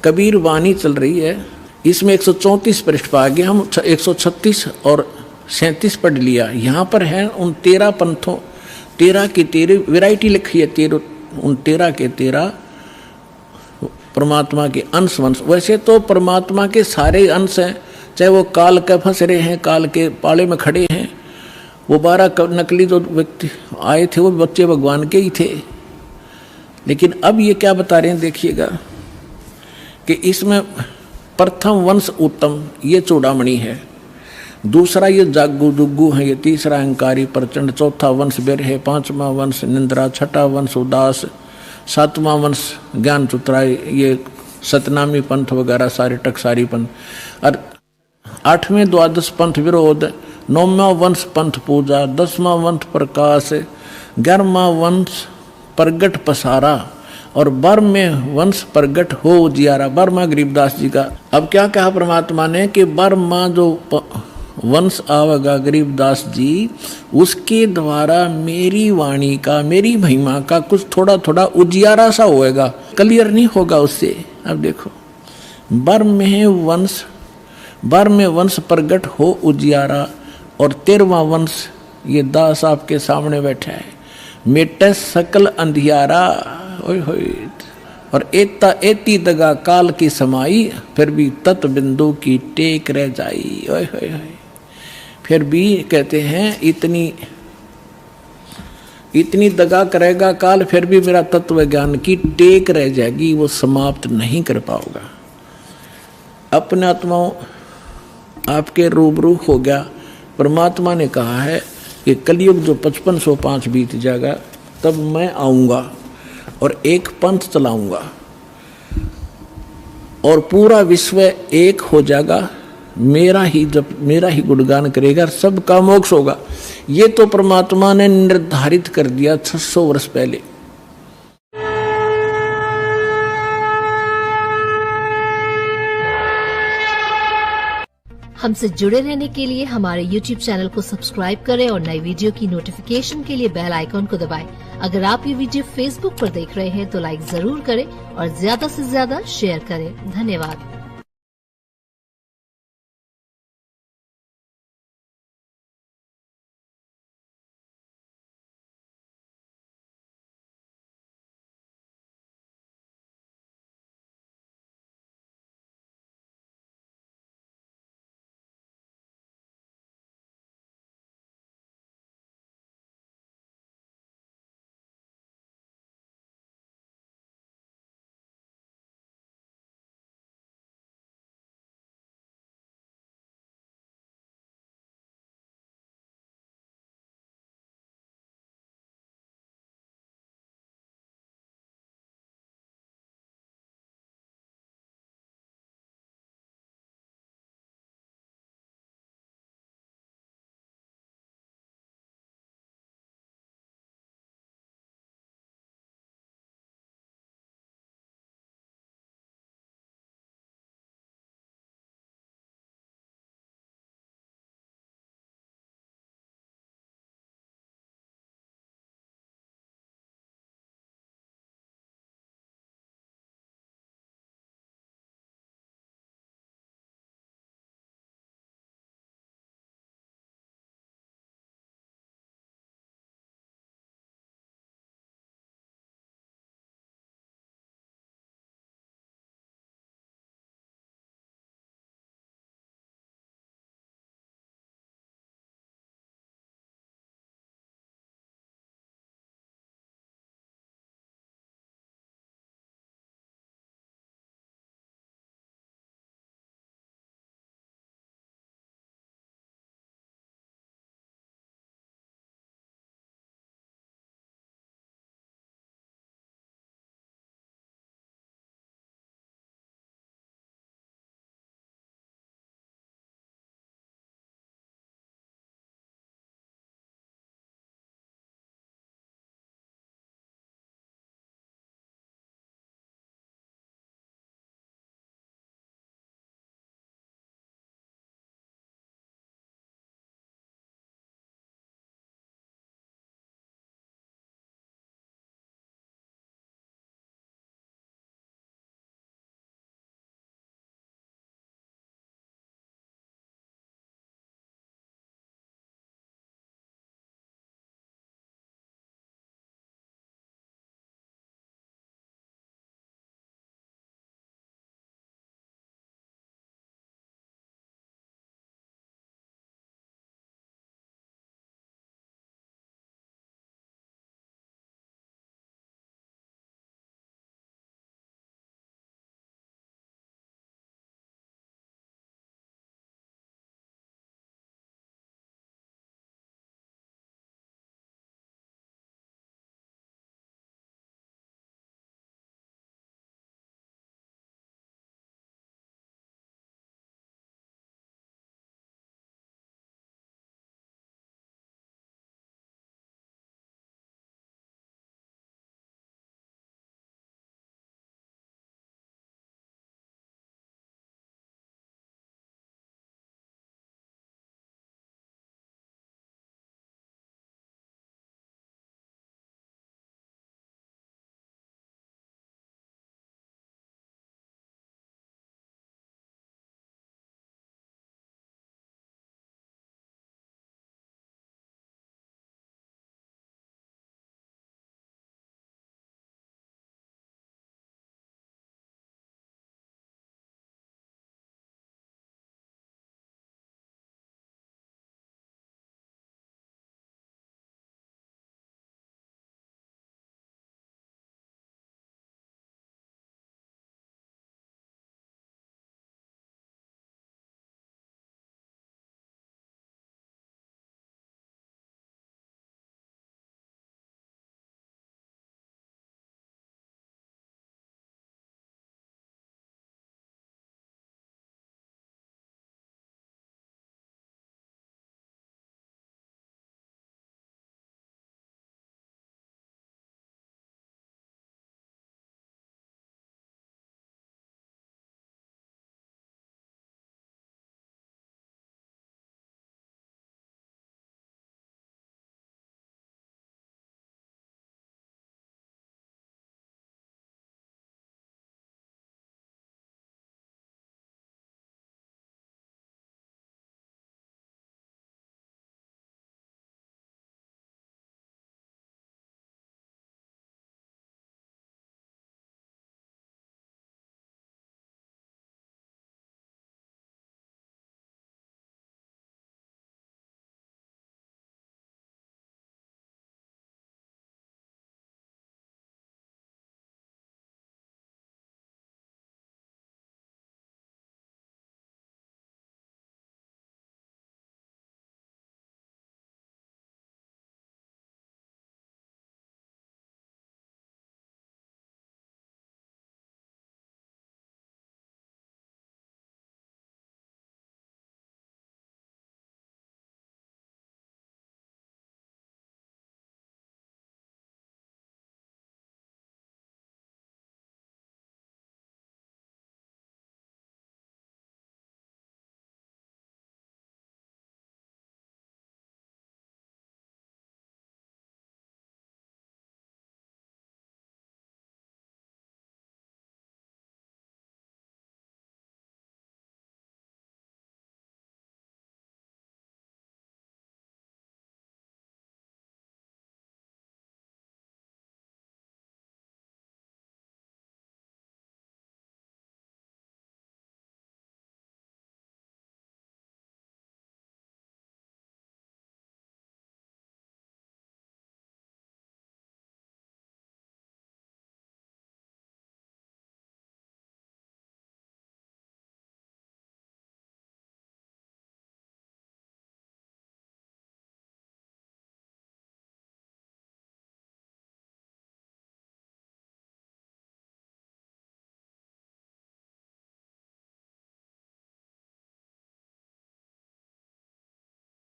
कबीर वाणी चल रही है, इसमें 134 पृष्ठ पर आगे हम 136 और 37 पढ़ लिया। यहाँ पर है उन 13 पंथों, 13 की 13 वैरायटी लिखी है, 13 उन 13 के 13 परमात्मा के अंश वंश। वैसे तो परमात्मा के सारे अंश हैं, चाहे वो काल के फंस रहे हैं, काल के पाले में खड़े हैं। वो 12 नकली जो व्यक्ति आए थे वो बच्चे भगवान के ही थे। लेकिन अब ये क्या बता रहे हैं देखिएगा कि इसमें प्रथम वंश उत्तम, ये चूड़ामणि है। दूसरा ये जागू जुग्गू है, ये तीसरा अहंकारी प्रचंड, चौथा वंश बेर है, 5वां वंश निंद्रा, 6ठा वंश उदास, 7वां वंश ज्ञान चुतराय, ये सतनामी पंथ वगैरह सारे टकसारी पंथ, और 8वें 12 पंथ विरोध, 9वां वंश पंथ पूजा, 10वां वंश प्रकाश, 11वां वंश प्रगट पसारा, और बर्म में वंश प्रगट हो उजियारा, बर्मा गरीबदास जी का। अब क्या कहा परमात्मा ने कि बर्मा जो वंश आवेगा गरीबदास जी, उसके द्वारा मेरी वाणी का, मेरी महिमा का कुछ थोड़ा थोड़ा उजियारा सा होएगा, क्लियर नहीं होगा उससे। अब देखो, बर्म में वंश प्रगट हो उजियारा, और 13वां वंश ये दास आपके सामने बैठा है, मेटे सकल अंधियारा। ओए होए, और एता एती दगा काल की समाई, फिर भी तत् बिंदु की टेक रह जाई। ओए होए होए, फिर भी कहते हैं इतनी दगा करेगा काल, फिर भी मेरा तत्व ज्ञान की टेक रह जाएगी, वो समाप्त नहीं कर पाओगा। अपने आत्माओं आपके रूबरू हो गया। परमात्मा ने कहा है कि कलयुग जो 5505 बीत जाएगा, तब मैं आऊंगा और एक पंथ चलाऊंगा और पूरा विश्व एक हो जाएगा, मेरा ही गुणगान करेगा, सबका मोक्ष होगा। ये तो परमात्मा ने निर्धारित कर दिया 600 वर्ष पहले। हमसे जुड़े रहने के लिए हमारे YouTube चैनल को सब्सक्राइब करें और नई वीडियो की नोटिफिकेशन के लिए बेल आइकॉन को दबाएं। अगर आप ये वीडियो Facebook पर देख रहे हैं तो लाइक जरूर करें और ज्यादा से ज्यादा शेयर करें। धन्यवाद।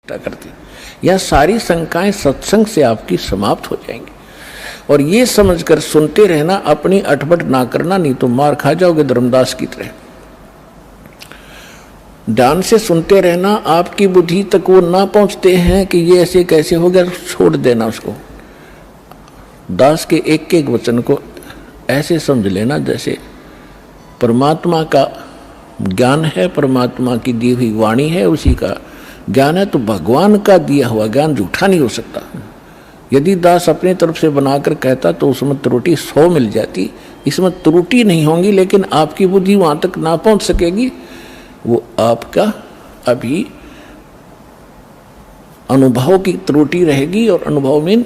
करती। यह सारी शंकाएं सत्संग से आपकी समाप्त हो जाएंगी। और ये समझकर सुनते रहना, अपनी अटपट ना करना, नहीं तो मार खा जाओगे धर्मदास की तरह। ध्यान से सुनते रहना, आपकी बुद्धि तक वो ना पहुंचते हैं कि ये ऐसे कैसे हो गया, छोड़ देना उसको। दास के एक एक वचन को ऐसे समझ लेना जैसे परमात्मा का ज्ञान है, परमात्मा की दी हुई वाणी है, उसी का ज्ञान है। तो भगवान का दिया हुआ ज्ञान झूठा नहीं हो सकता। यदि दास अपनी तरफ से बनाकर कहता तो उसमें त्रुटि 100 मिल जाती, इसमें त्रुटि नहीं होंगी, लेकिन आपकी बुद्धि वहां तक ना पहुंच सकेगी। वो आपका अभी अनुभव की त्रुटि रहेगी, और अनुभव में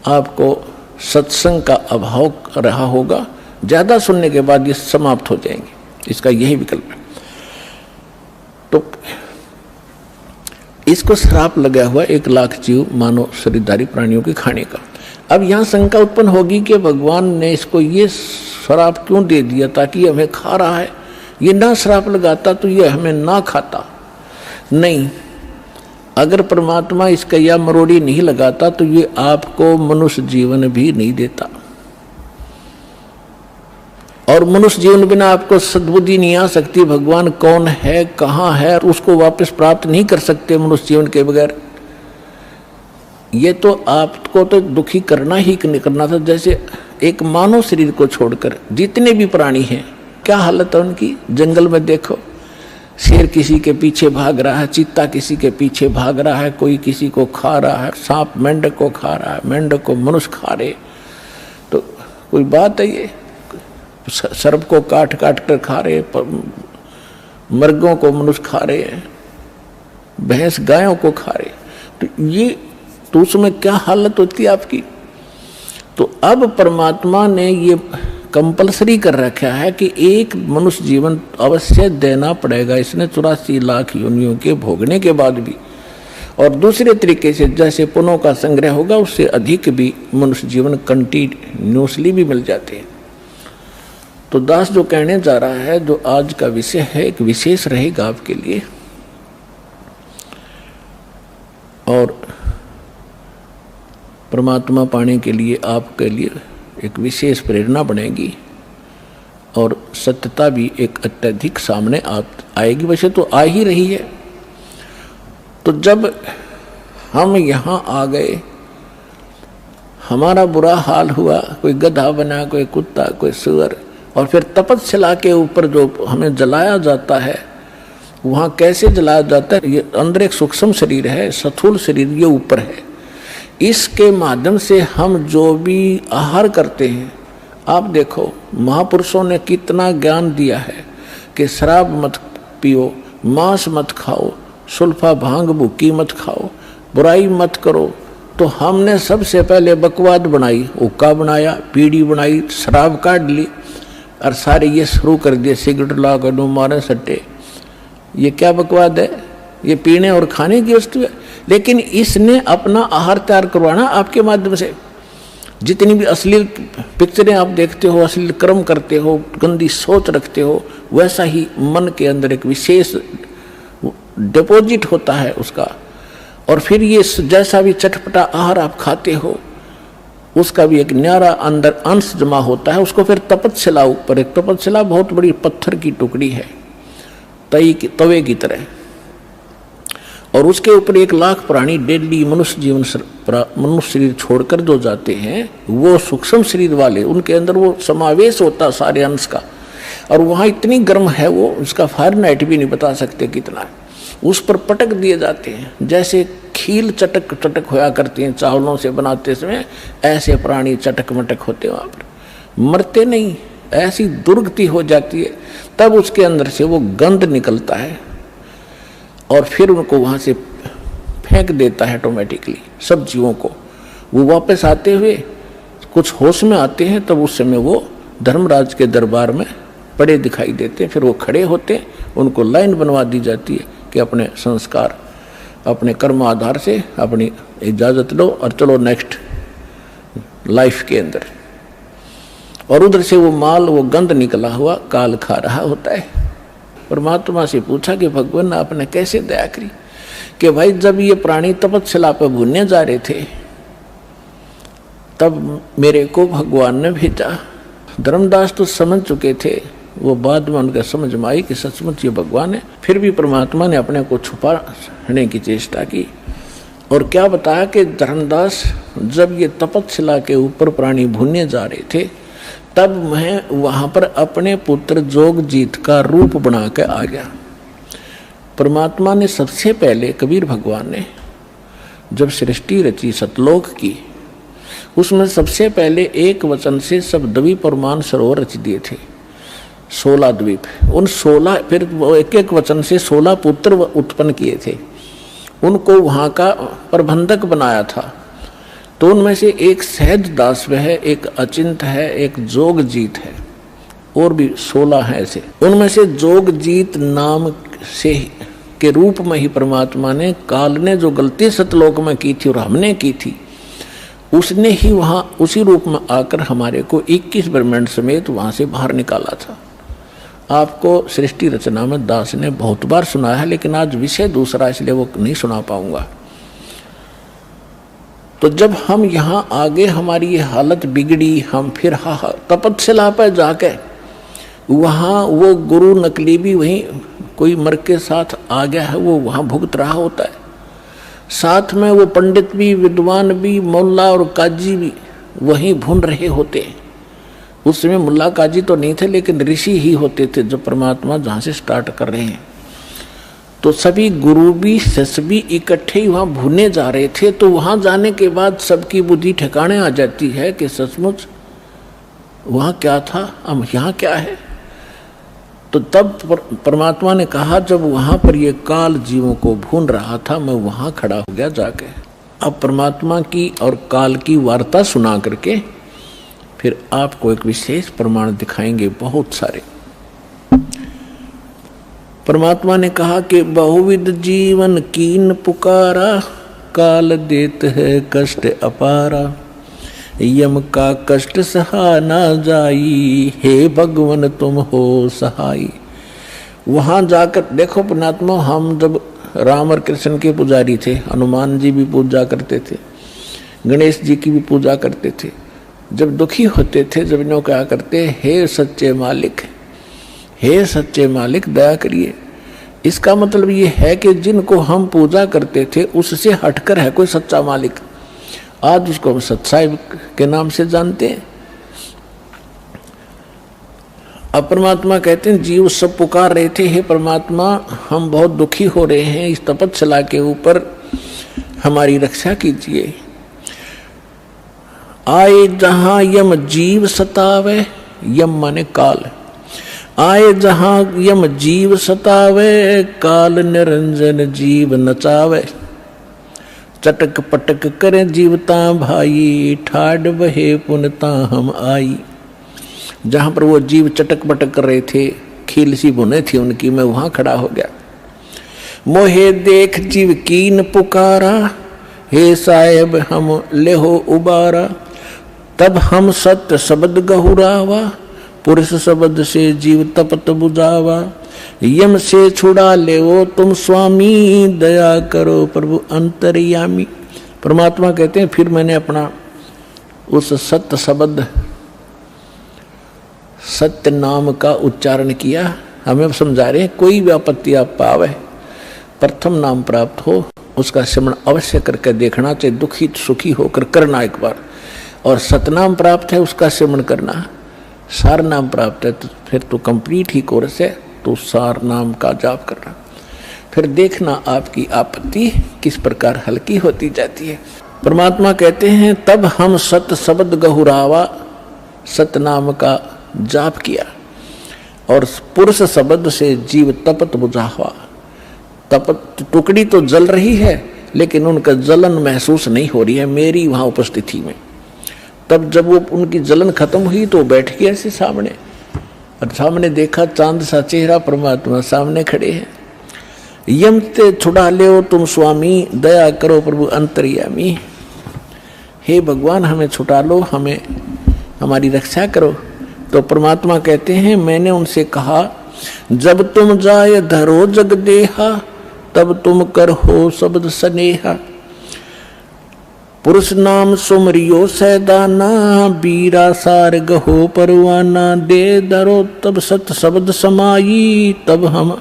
आपको सत्संग का अभाव रहा होगा। ज्यादा सुनने के बाद ये समाप्त हो जाएंगे, इसका यही विकल्प है। तो इसको श्राप लगा हुआ 1 लाख जीव मानव शरीरधारी प्राणियों के खाने का। अब यहां शंका उत्पन्न होगी कि भगवान ने इसको ये श्राप क्यों दे दिया, ताकि ये हमें खा रहा है। ये ना श्राप लगाता तो ये हमें ना खाता। नहीं, अगर परमात्मा इसका या मरोड़ी नहीं लगाता तो ये आपको मनुष्य जीवन भी नहीं देता, और मनुष्य जीवन बिना आपको सद्बुद्धि नहीं आ सकती। भगवान कौन है, कहाँ है, उसको वापस प्राप्त नहीं कर सकते मनुष्य जीवन के बगैर। ये तो आपको तो दुखी करना ही करना था। जैसे एक मानव शरीर को छोड़कर जितने भी प्राणी हैं, क्या हालत है उनकी। जंगल में देखो, शेर किसी के पीछे भाग रहा है, चीता किसी के पीछे भाग रहा है, कोई किसी को खा रहा है, सांप मेंढक को खा रहा है, मेंढक को मनुष्य खा रहे। तो कोई बात है ये, सर्प को काट काट कर खा रहे, मर्गों को मनुष्य खा रहे हैं, भैंस गायों को खा रहे। तो ये तो उसमें क्या हालत होती है आपकी। तो अब परमात्मा ने ये कंपलसरी कर रखा है कि एक मनुष्य जीवन अवश्य देना पड़ेगा, इसने 84 लाख योनियों के भोगने के बाद भी। और दूसरे तरीके से जैसे पुण्यों का संग्रह होगा, उससे अधिक भी मनुष्य जीवन कंटिन्यूसली भी मिल जाते हैं। तो दास जो कहने जा रहा है, जो आज का विषय है, एक विशेष रहेगा आपके लिए, और परमात्मा पाने के लिए आपके लिए एक विशेष प्रेरणा बनेगी, और सत्यता भी एक अत्यधिक सामने आएगी। वैसे तो आ ही रही है। तो जब हम यहाँ आ गए, हमारा बुरा हाल हुआ, कोई गधा बना, कोई कुत्ता, कोई सुअर, और फिर तपस्या के ऊपर जो हमें जलाया जाता है, वहाँ कैसे जलाया जाता है। ये अंदर एक सूक्ष्म शरीर है, स्थूल शरीर ये ऊपर है। इसके माध्यम से हम जो भी आहार करते हैं, आप देखो महापुरुषों ने कितना ज्ञान दिया है कि शराब मत पियो, मांस मत खाओ, सुल्फा भांग भूकी मत खाओ, बुराई मत करो। तो हमने सबसे पहले बकवाद बनाई, हुक्का बनाया, बीड़ी बनाई, शराब काट ली, और सारे ये शुरू कर दिए, सिगरेट ला कर दो, मारे सट्टे। ये क्या बकवाद है, ये पीने और खाने की वस्तु है। लेकिन इसने अपना आहार तैयार करवाना आपके माध्यम से। जितनी भी अश्लील पिक्चरें आप देखते हो, अश्लील कर्म करते हो, गंदी सोच रखते हो, वैसा ही मन के अंदर एक विशेष डिपॉजिट होता है उसका। और फिर ये जैसा भी चटपटा आहार आप खाते हो, उसका भी एक न्यारा अंदर अंश जमा होता है। उसको फिर तपस्या ऊपर, एक तपस्या बहुत बड़ी पत्थर की टुकड़ी है, तवे की तरह, और उसके ऊपर 1 लाख प्राणी डेली मनुष्य जीवन मनुष्य शरीर छोड़कर जो जाते हैं, वो सूक्ष्म शरीर वाले, उनके अंदर वो समावेश होता सारे अंश का। और वहाँ इतनी गर्म है वो, उसका फारेनहाइट भी नहीं बता सकते कितना है। उस पर पटक दिए जाते हैं, जैसे खील चटक चटक होया करती हैं चावलों से बनाते समय, ऐसे प्राणी चटक मटक होते वहाँ पर, मरते नहीं, ऐसी दुर्गति हो जाती है। तब उसके अंदर से वो गंध निकलता है, और फिर उनको वहाँ से फेंक देता है ऑटोमेटिकली सब जीवों को। वो वापस आते हुए कुछ होश में आते हैं, तब उस समय वो धर्मराज के दरबार में पड़े दिखाई देते हैं। फिर वो खड़े होते, उनको लाइन बनवा दी जाती है कि अपने संस्कार, अपने कर्म आधार से अपनी इजाज़त लो और चलो नेक्स्ट लाइफ के अंदर। और उधर से वो माल, वो गंध निकला हुआ काल खा रहा होता है। परमात्मा से पूछा कि भगवान आपने कैसे दया करी। कि भाई जब ये प्राणी तपस्या पर भूनने जा रहे थे तब मेरे को भगवान ने भेजा। धर्मदास तो समझ चुके थे, वो बाद में उनका समझ में आई कि सचमुच ये भगवान है। फिर भी परमात्मा ने अपने को छुपाने की चेष्टा की और क्या बताया कि धर्मदास जब ये तपस्या के ऊपर प्राणी भूनने जा रहे थे तब मैं वहां पर अपने पुत्र जोगजीत का रूप बना के आ गया। परमात्मा ने सबसे पहले, कबीर भगवान ने जब सृष्टि रची सतलोक की, उसमें सबसे पहले एक वचन से सब द्वीप और मानसरोवर रच दिए थे, 16 द्वीप। उन 16 फिर वो एक एक वचन से 16 पुत्र उत्पन्न किए थे, उनको वहाँ का प्रबंधक बनाया था। तो उनमें से एक सहज दास है, एक अचिंत है, एक जोगजीत है, और भी 16 है ऐसे। उनमें से जोगजीत नाम से के रूप में ही परमात्मा ने, काल ने जो गलती सतलोक में की थी और हमने की थी, उसने ही वहाँ उसी रूप में आकर हमारे को 21 ब्रह्मांड समेत वहाँ से बाहर निकाला था। आपको सृष्टि रचना में दास ने बहुत बार सुनाया है, लेकिन आज विषय दूसरा इसलिए वो नहीं सुना पाऊंगा। तो जब हम यहाँ आगे हमारी ये हालत बिगड़ी, हम फिर तपस्या पर जाके वहाँ वो गुरु नकली भी वहीं कोई मर के साथ आ गया है, वो वहाँ भुगत रहा होता है। साथ में वो पंडित भी, विद्वान भी, मुल्ला और काजी भी वहीं भून रहे होते हैं। उस समय मुल्ला काजी तो नहीं थे, लेकिन ऋषि ही होते थे जो परमात्मा जहाँ से स्टार्ट कर रहे हैं। तो सभी गुरु भी, शिष्य भी इकट्ठे ही वहाँ भूने जा रहे थे। तो वहाँ जाने के बाद सबकी बुद्धि ठिकाने आ जाती है कि सचमुच वहाँ क्या था, अब यहाँ क्या है। तो तब परमात्मा ने कहा, जब वहाँ पर ये काल जीवों को भून रहा था, मैं वहाँ खड़ा हो गया जाके। अब परमात्मा की और काल की वार्ता सुना करके फिर आपको एक विशेष प्रमाण दिखाएंगे, बहुत सारे। परमात्मा ने कहा कि बहुविध जीवन कीन पुकारा, काल देत है कष्ट अपारा, यम का कष्ट सहा ना जाई, हे भगवन तुम हो सहाई। वहाँ जाकर देखो परमात्मा, हम जब राम और कृष्ण के पुजारी थे, हनुमान जी भी पूजा करते थे, गणेश जी की भी पूजा करते थे। जब दुखी होते थे, जब इन्हों क्या करते, हे सच्चे मालिक, हे सच्चे मालिक दया करिए। इसका मतलब ये है कि जिनको हम पूजा करते थे उससे हटकर है कोई सच्चा मालिक। आज उसको हम सच्चाई के नाम से जानते हैं। अब परमात्मा कहते हैं, जीव सब पुकार रहे थे, हे परमात्मा हम बहुत दुखी हो रहे हैं, इस तपस्या के ऊपर हमारी रक्षा कीजिए। आए जहां यम जीव सतावे, यम माने काल, आए जहां यम जीव सतावे, काल निरंजन जीव नचावे। चटक पटक करे जीवता भाई, ठाड बहे पुनता हम आई। जहां पर वो जीव चटक पटक कर रहे थे, खील सी बुने थी उनकी, मैं वहां खड़ा हो गया। मोहे देख जीव कीन पुकारा, हे साहेब हम लेहो उबारा। तब हम सत्य शब्द गहुरावा, पुरुष शब्द से जीव तपत बुझावा। यम से छुड़ा ले वो तुम स्वामी, दया करो प्रभु अंतर्यामी। परमात्मा कहते हैं, फिर मैंने अपना उस सत्य शब्द, सत्य नाम का उच्चारण किया। हमें समझा रहे हैं, कोई भी आपत्ति आप पावे, प्रथम नाम प्राप्त हो उसका स्मरण अवश्य करके देखना चाहिए, दुखी सुखी होकर करना एक बार। और सतनाम प्राप्त है उसका स्मरण करना, सार नाम प्राप्त है तो फिर तो कंप्लीट ही कोर्स है, तो सार नाम का जाप करना। फिर देखना आपकी आपत्ति किस प्रकार हल्की होती जाती है। परमात्मा कहते हैं, तब हम सत शब्द गहुरावा, सतनाम का जाप किया, और पुरुष शब्द से जीव तपत बुझावा। तपत टुकड़ी तो जल रही है, लेकिन उनका जलन महसूस नहीं हो रही है मेरी वहां उपस्थिति में। तब जब वो उनकी जलन खत्म हुई तो बैठ गया ऐसे सामने, और सामने देखा चांद सा चेहरा, परमात्मा सामने खड़े हैं। यम ते छुड़ा ले तुम स्वामी, दया करो प्रभु अंतर्यामी। हे भगवान हमें छुटा लो, हमें हमारी रक्षा करो। तो परमात्मा कहते हैं, मैंने उनसे कहा, जब तुम जाए धरो जग देहा, तब तुम कर हो शब्द स्नेहा। पुरुष नाम सुमरियो सैदाना, बीरा सार गहो परवाना। दे दरो तब सत शब्द समाई, तब हम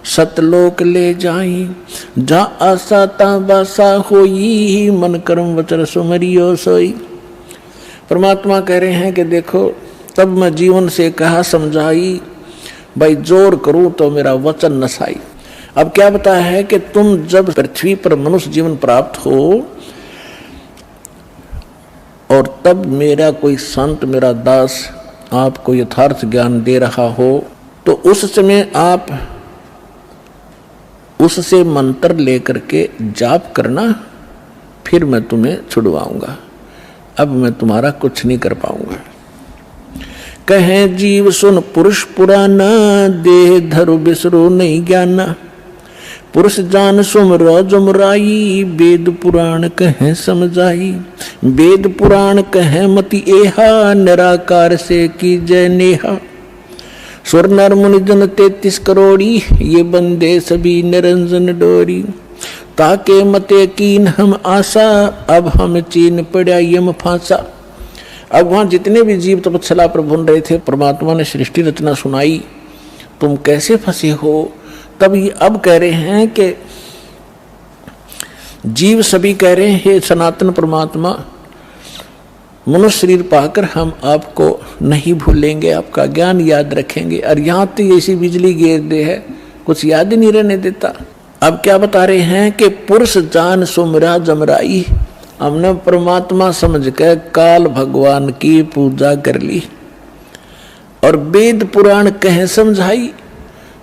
सतलोक ले जाई। जा आशा ता बासा होई, मन कर्म वचन सुमरियो सोई। परमात्मा कह रहे हैं कि देखो तब मैं जीवन से कहा समझाई, भाई जोर करूं तो मेरा वचन नसाई। अब क्या बताया है कि तुम जब पृथ्वी पर मनुष्य जीवन प्राप्त हो और तब मेरा कोई संत, मेरा दास आपको यथार्थ ज्ञान दे रहा हो, तो उस समय आप उससे मंत्र लेकर के जाप करना, फिर मैं तुम्हें छुड़वाऊंगा। अब मैं तुम्हारा कुछ नहीं कर पाऊंगा। कहे जीव सुन पुरुष पुराना, देह धरु बिसरो नहीं ज्ञाना। पुरुष जान सुमरो जुमराई, वेद पुराण कहे समझाई। वेद पुराण कहे मति एहा, निराकार से की जय नेहा। सुर नर मुनि जन 33 करोड़ी, ये बंदे सभी निरंजन डोरी। ताके मते कीन हम आशा, अब हम चीन पड़ा यम फांसा। अब वहां जितने भी जीव तपस्या पर भून रहे थे, परमात्मा ने सृष्टि रचना सुनाई, तुम कैसे फंसे हो। तब ये अब कह रहे हैं कि जीव सभी कह रहे हैं, हे सनातन परमात्मा, मनुष्य शरीर पाकर हम आपको नहीं भूलेंगे, आपका ज्ञान याद रखेंगे। और यहाँ तो ऐसी बिजली गिर दे है, कुछ याद ही नहीं रहने देता। अब क्या बता रहे हैं कि पुरुष जान सुमरा जमराई। हमने परमात्मा समझ के काल भगवान की पूजा कर ली और वेद पुराण कहे समझाई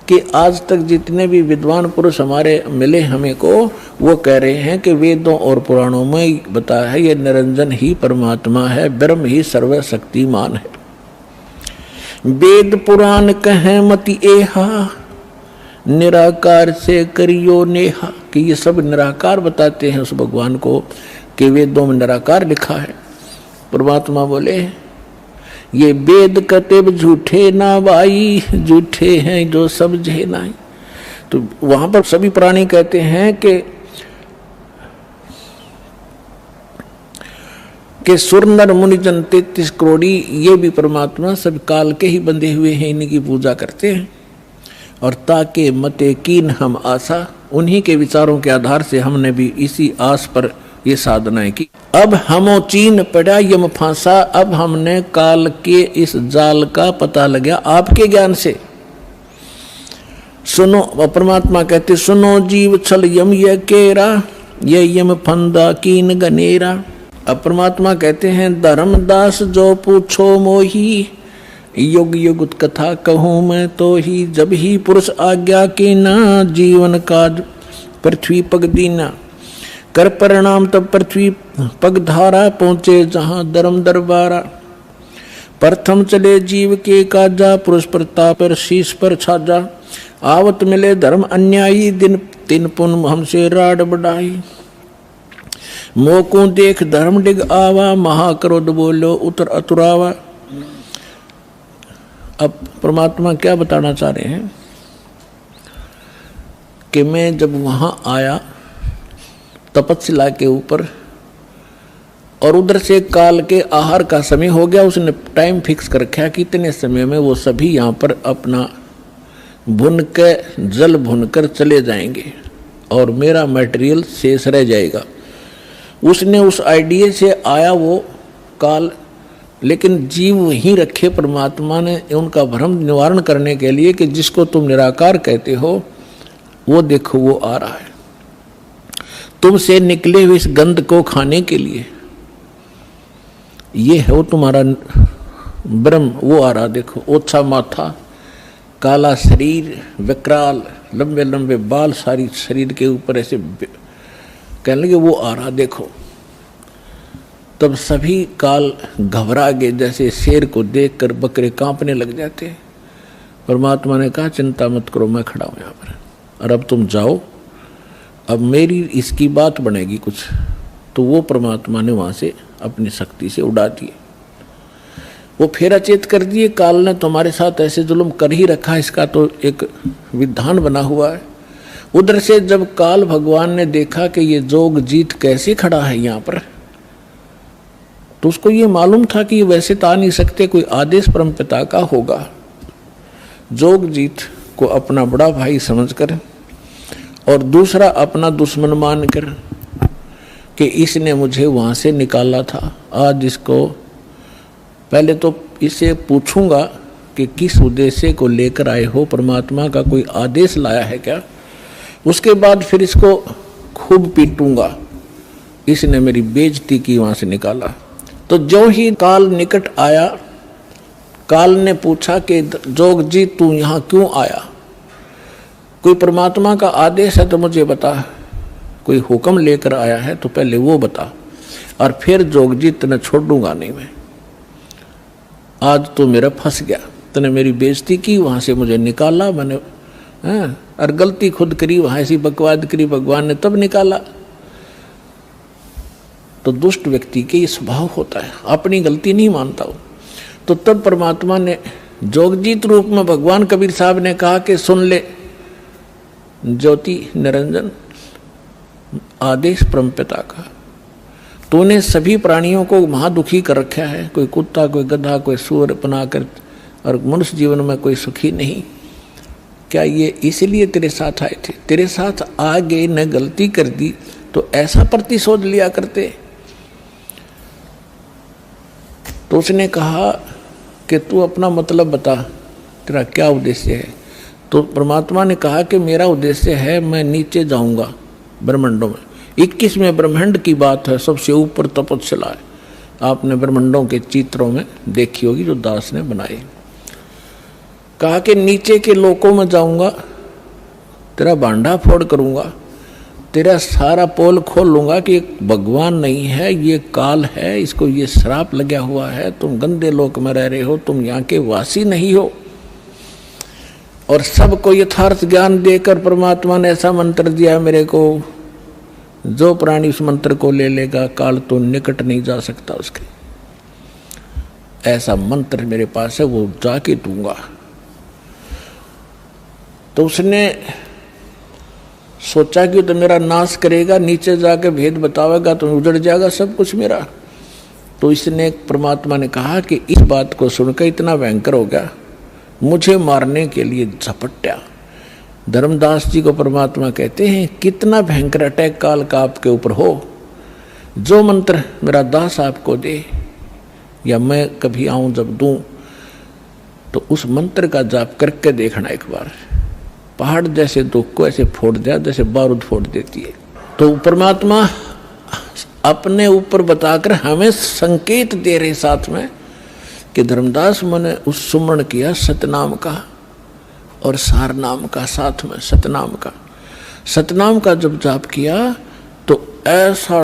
कि आज तक जितने भी विद्वान पुरुष हमारे मिले हमें को, वो कह रहे हैं कि वेदों और पुराणों में बताया है ये निरंजन ही परमात्मा है, ब्रह्म ही सर्वशक्तिमान है। वेद पुराण कहे मति एहा, निराकार से करियो नेहा। कि ये सब निराकार बताते हैं उस भगवान को, कि वेदों में निराकार लिखा है। परमात्मा बोले ये वेद कतेब झूठे ना भाई, झूठे हैं जो समझे ना। तो वहां पर सभी प्राणी कहते हैं कि सुर नर मुनि जन 33 करोड़ी, ये भी परमात्मा सब काल के ही बंधे हुए हैं, इन्हीं की पूजा करते हैं। और ताके मते कीन हम आशा, उन्हीं के विचारों के आधार से हमने भी इसी आस पर ये साधनाएं की। अब हमो चीन पड़ा यम फांसा, अब हमने काल के इस जाल का पता लगा आपके ज्ञान से। सुनो, परमात्मा कहते सुनो जीव छल यम ये केरा, ये यम फंदा कीन गनेरा। अब परमात्मा कहते हैं धर्मदास जो पूछो मोही, युग युग कथा कहूँ मैं तो ही। जब ही पुरुष आज्ञा के ना, जीवन काज पृथ्वी पग दीना। कर परिणाम तब पृथ्वी पग धारा, पहुंचे जहां धर्म दरबारा। प्रथम चले जीव के काजा, पुरुष प्रताप पर शीश पर छाजा। आवत मिले धर्म अन्यायी, दिन तीन पुन हमसे राड बढ़ाई। मोको देख धर्म डिग आवा, महाक्रोध बोलो उतर अतुरावा। अब परमात्मा क्या बताना चाह रहे हैं कि मैं जब वहां आया तपस्या के ऊपर, और उधर से काल के आहार का समय हो गया, उसने टाइम फिक्स कर रखा कि इतने समय में वो सभी यहाँ पर अपना भुन के जल भुनकर चले जाएंगे और मेरा मटेरियल शेष रह जाएगा। उसने उस आइडिया से आया वो काल, लेकिन जीव वहीं रखे परमात्मा ने उनका भ्रम निवारण करने के लिए कि जिसको तुम निराकार कहते हो वो देखो वो आ रहा है, तुमसे निकले हुए इस गंध को खाने के लिए। ये है वो तुम्हारा ब्रह्म, वो आ रहा। देखो ओछा माथा, काला शरीर, विकराल, लंबे लंबे बाल सारी शरीर के ऊपर ऐसे कहने लगे वो आ रहा देखो। तब सभी काल घबरा गए, जैसे शेर को देखकर बकरे कांपने लग जाते हैं। परमात्मा ने कहा चिंता मत करो, मैं खड़ा हूं यहाँ पर, और अब तुम जाओ, अब मेरी इसकी बात बनेगी कुछ। तो वो परमात्मा ने वहां से अपनी शक्ति से उड़ा दिए, वो फिर अचेत कर दिए। काल ने तुम्हारे साथ ऐसे जुल्म कर ही रखा, इसका तो एक विधान बना हुआ है। उधर से जब काल भगवान ने देखा कि ये जोग जीत कैसे खड़ा है यहाँ पर, तो उसको ये मालूम था कि ये वैसे तो आ नहीं सकते, कोई आदेश परमपिता का होगा। जोग जीत को अपना बड़ा भाई समझकर और दूसरा अपना दुश्मन मानकर कि इसने मुझे वहाँ से निकाला था, आज इसको पहले तो इसे पूछूंगा कि किस उद्देश्य को लेकर आए हो, परमात्मा का कोई आदेश लाया है क्या, उसके बाद फिर इसको खूब पीटूंगा, इसने मेरी बेइज्जती की वहाँ से निकाला। तो जो ही काल निकट आया, काल ने पूछा कि जोग जी तू यहाँ क्यों आया, कोई परमात्मा का आदेश है तो मुझे बता, कोई हुक्म लेकर आया है तो पहले वो बता, और फिर जोग जी तने छोड़ूंगा नहीं मैं, आज तो मेरा फंस गया, तने मेरी बेइज्जती की, वहाँ से मुझे निकाला मैंने, और गलती खुद करी, वहाँ ऐसी बकवाद करी, भगवान ने तब निकाला। तो दुष्ट व्यक्ति के ये स्वभाव होता है, अपनी गलती नहीं मानता हो। तो तब परमात्मा ने जोगजीत रूप में भगवान कबीर साहब ने कहा कि सुन ले ज्योति निरंजन, आदेश परमपिता का, तूने सभी प्राणियों को महादुखी कर रखा है, कोई कुत्ता, कोई गधा, कोई सूअर बनाकर, और मनुष्य जीवन में कोई सुखी नहीं। क्या ये इसलिए तेरे साथ आए थे? तेरे साथ आ गए न गलती कर दी तो ऐसा प्रतिशोध लिया करते। तो उसने कहा कि तू अपना मतलब बता, तेरा क्या उद्देश्य है? तो परमात्मा ने कहा कि मेरा उद्देश्य है मैं नीचे जाऊंगा ब्रह्मांडों में। 21वें ब्रह्मांड की बात है, सबसे ऊपर तपस्या है, आपने ब्रह्मांडों के चित्रों में देखी होगी जो दास ने बनाए। कहा कि नीचे के लोकों में जाऊंगा, तेरा भांडा फोड़ करूंगा, तेरा सारा पोल खोल लूंगा कि एक भगवान नहीं है, ये काल है, इसको ये श्राप लगा हुआ है, तुम गंदे लोक में रह रहे हो, तुम यहाँ के वासी नहीं हो। और सबको यथार्थ ज्ञान देकर परमात्मा ने ऐसा मंत्र दिया मेरे को, जो प्राणी उस मंत्र को ले लेगा काल तो निकट नहीं जा सकता उसके। ऐसा मंत्र मेरे पास है, वो जाके दूंगा। तो उसने सोचा कि तो मेरा नाश करेगा, नीचे जाके भेद बतावेगा तो उजड़ जाएगा सब कुछ मेरा। तो इसने परमात्मा ने कहा कि इस बात को सुनकर इतना भयंकर हो गया, मुझे मारने के लिए झपट्या। धर्मदास जी को परमात्मा कहते हैं कितना भयंकर अटैक काल का आपके ऊपर हो, जो मंत्र मेरा दास आपको दे या मैं कभी आऊं जब दूं तो उस मंत्र का जाप करके देखना एक बार, पहाड़ जैसे दुख को ऐसे फोड़ दिया जैसे बारूद फोड़ देती है। तो परमात्मा अपने ऊपर बताकर हमें संकेत दे रहे साथ में कि धर्मदास मैंने उस सुमरण किया सतनाम का और सार नाम का, साथ में सतनाम का जब जाप किया तो ऐसा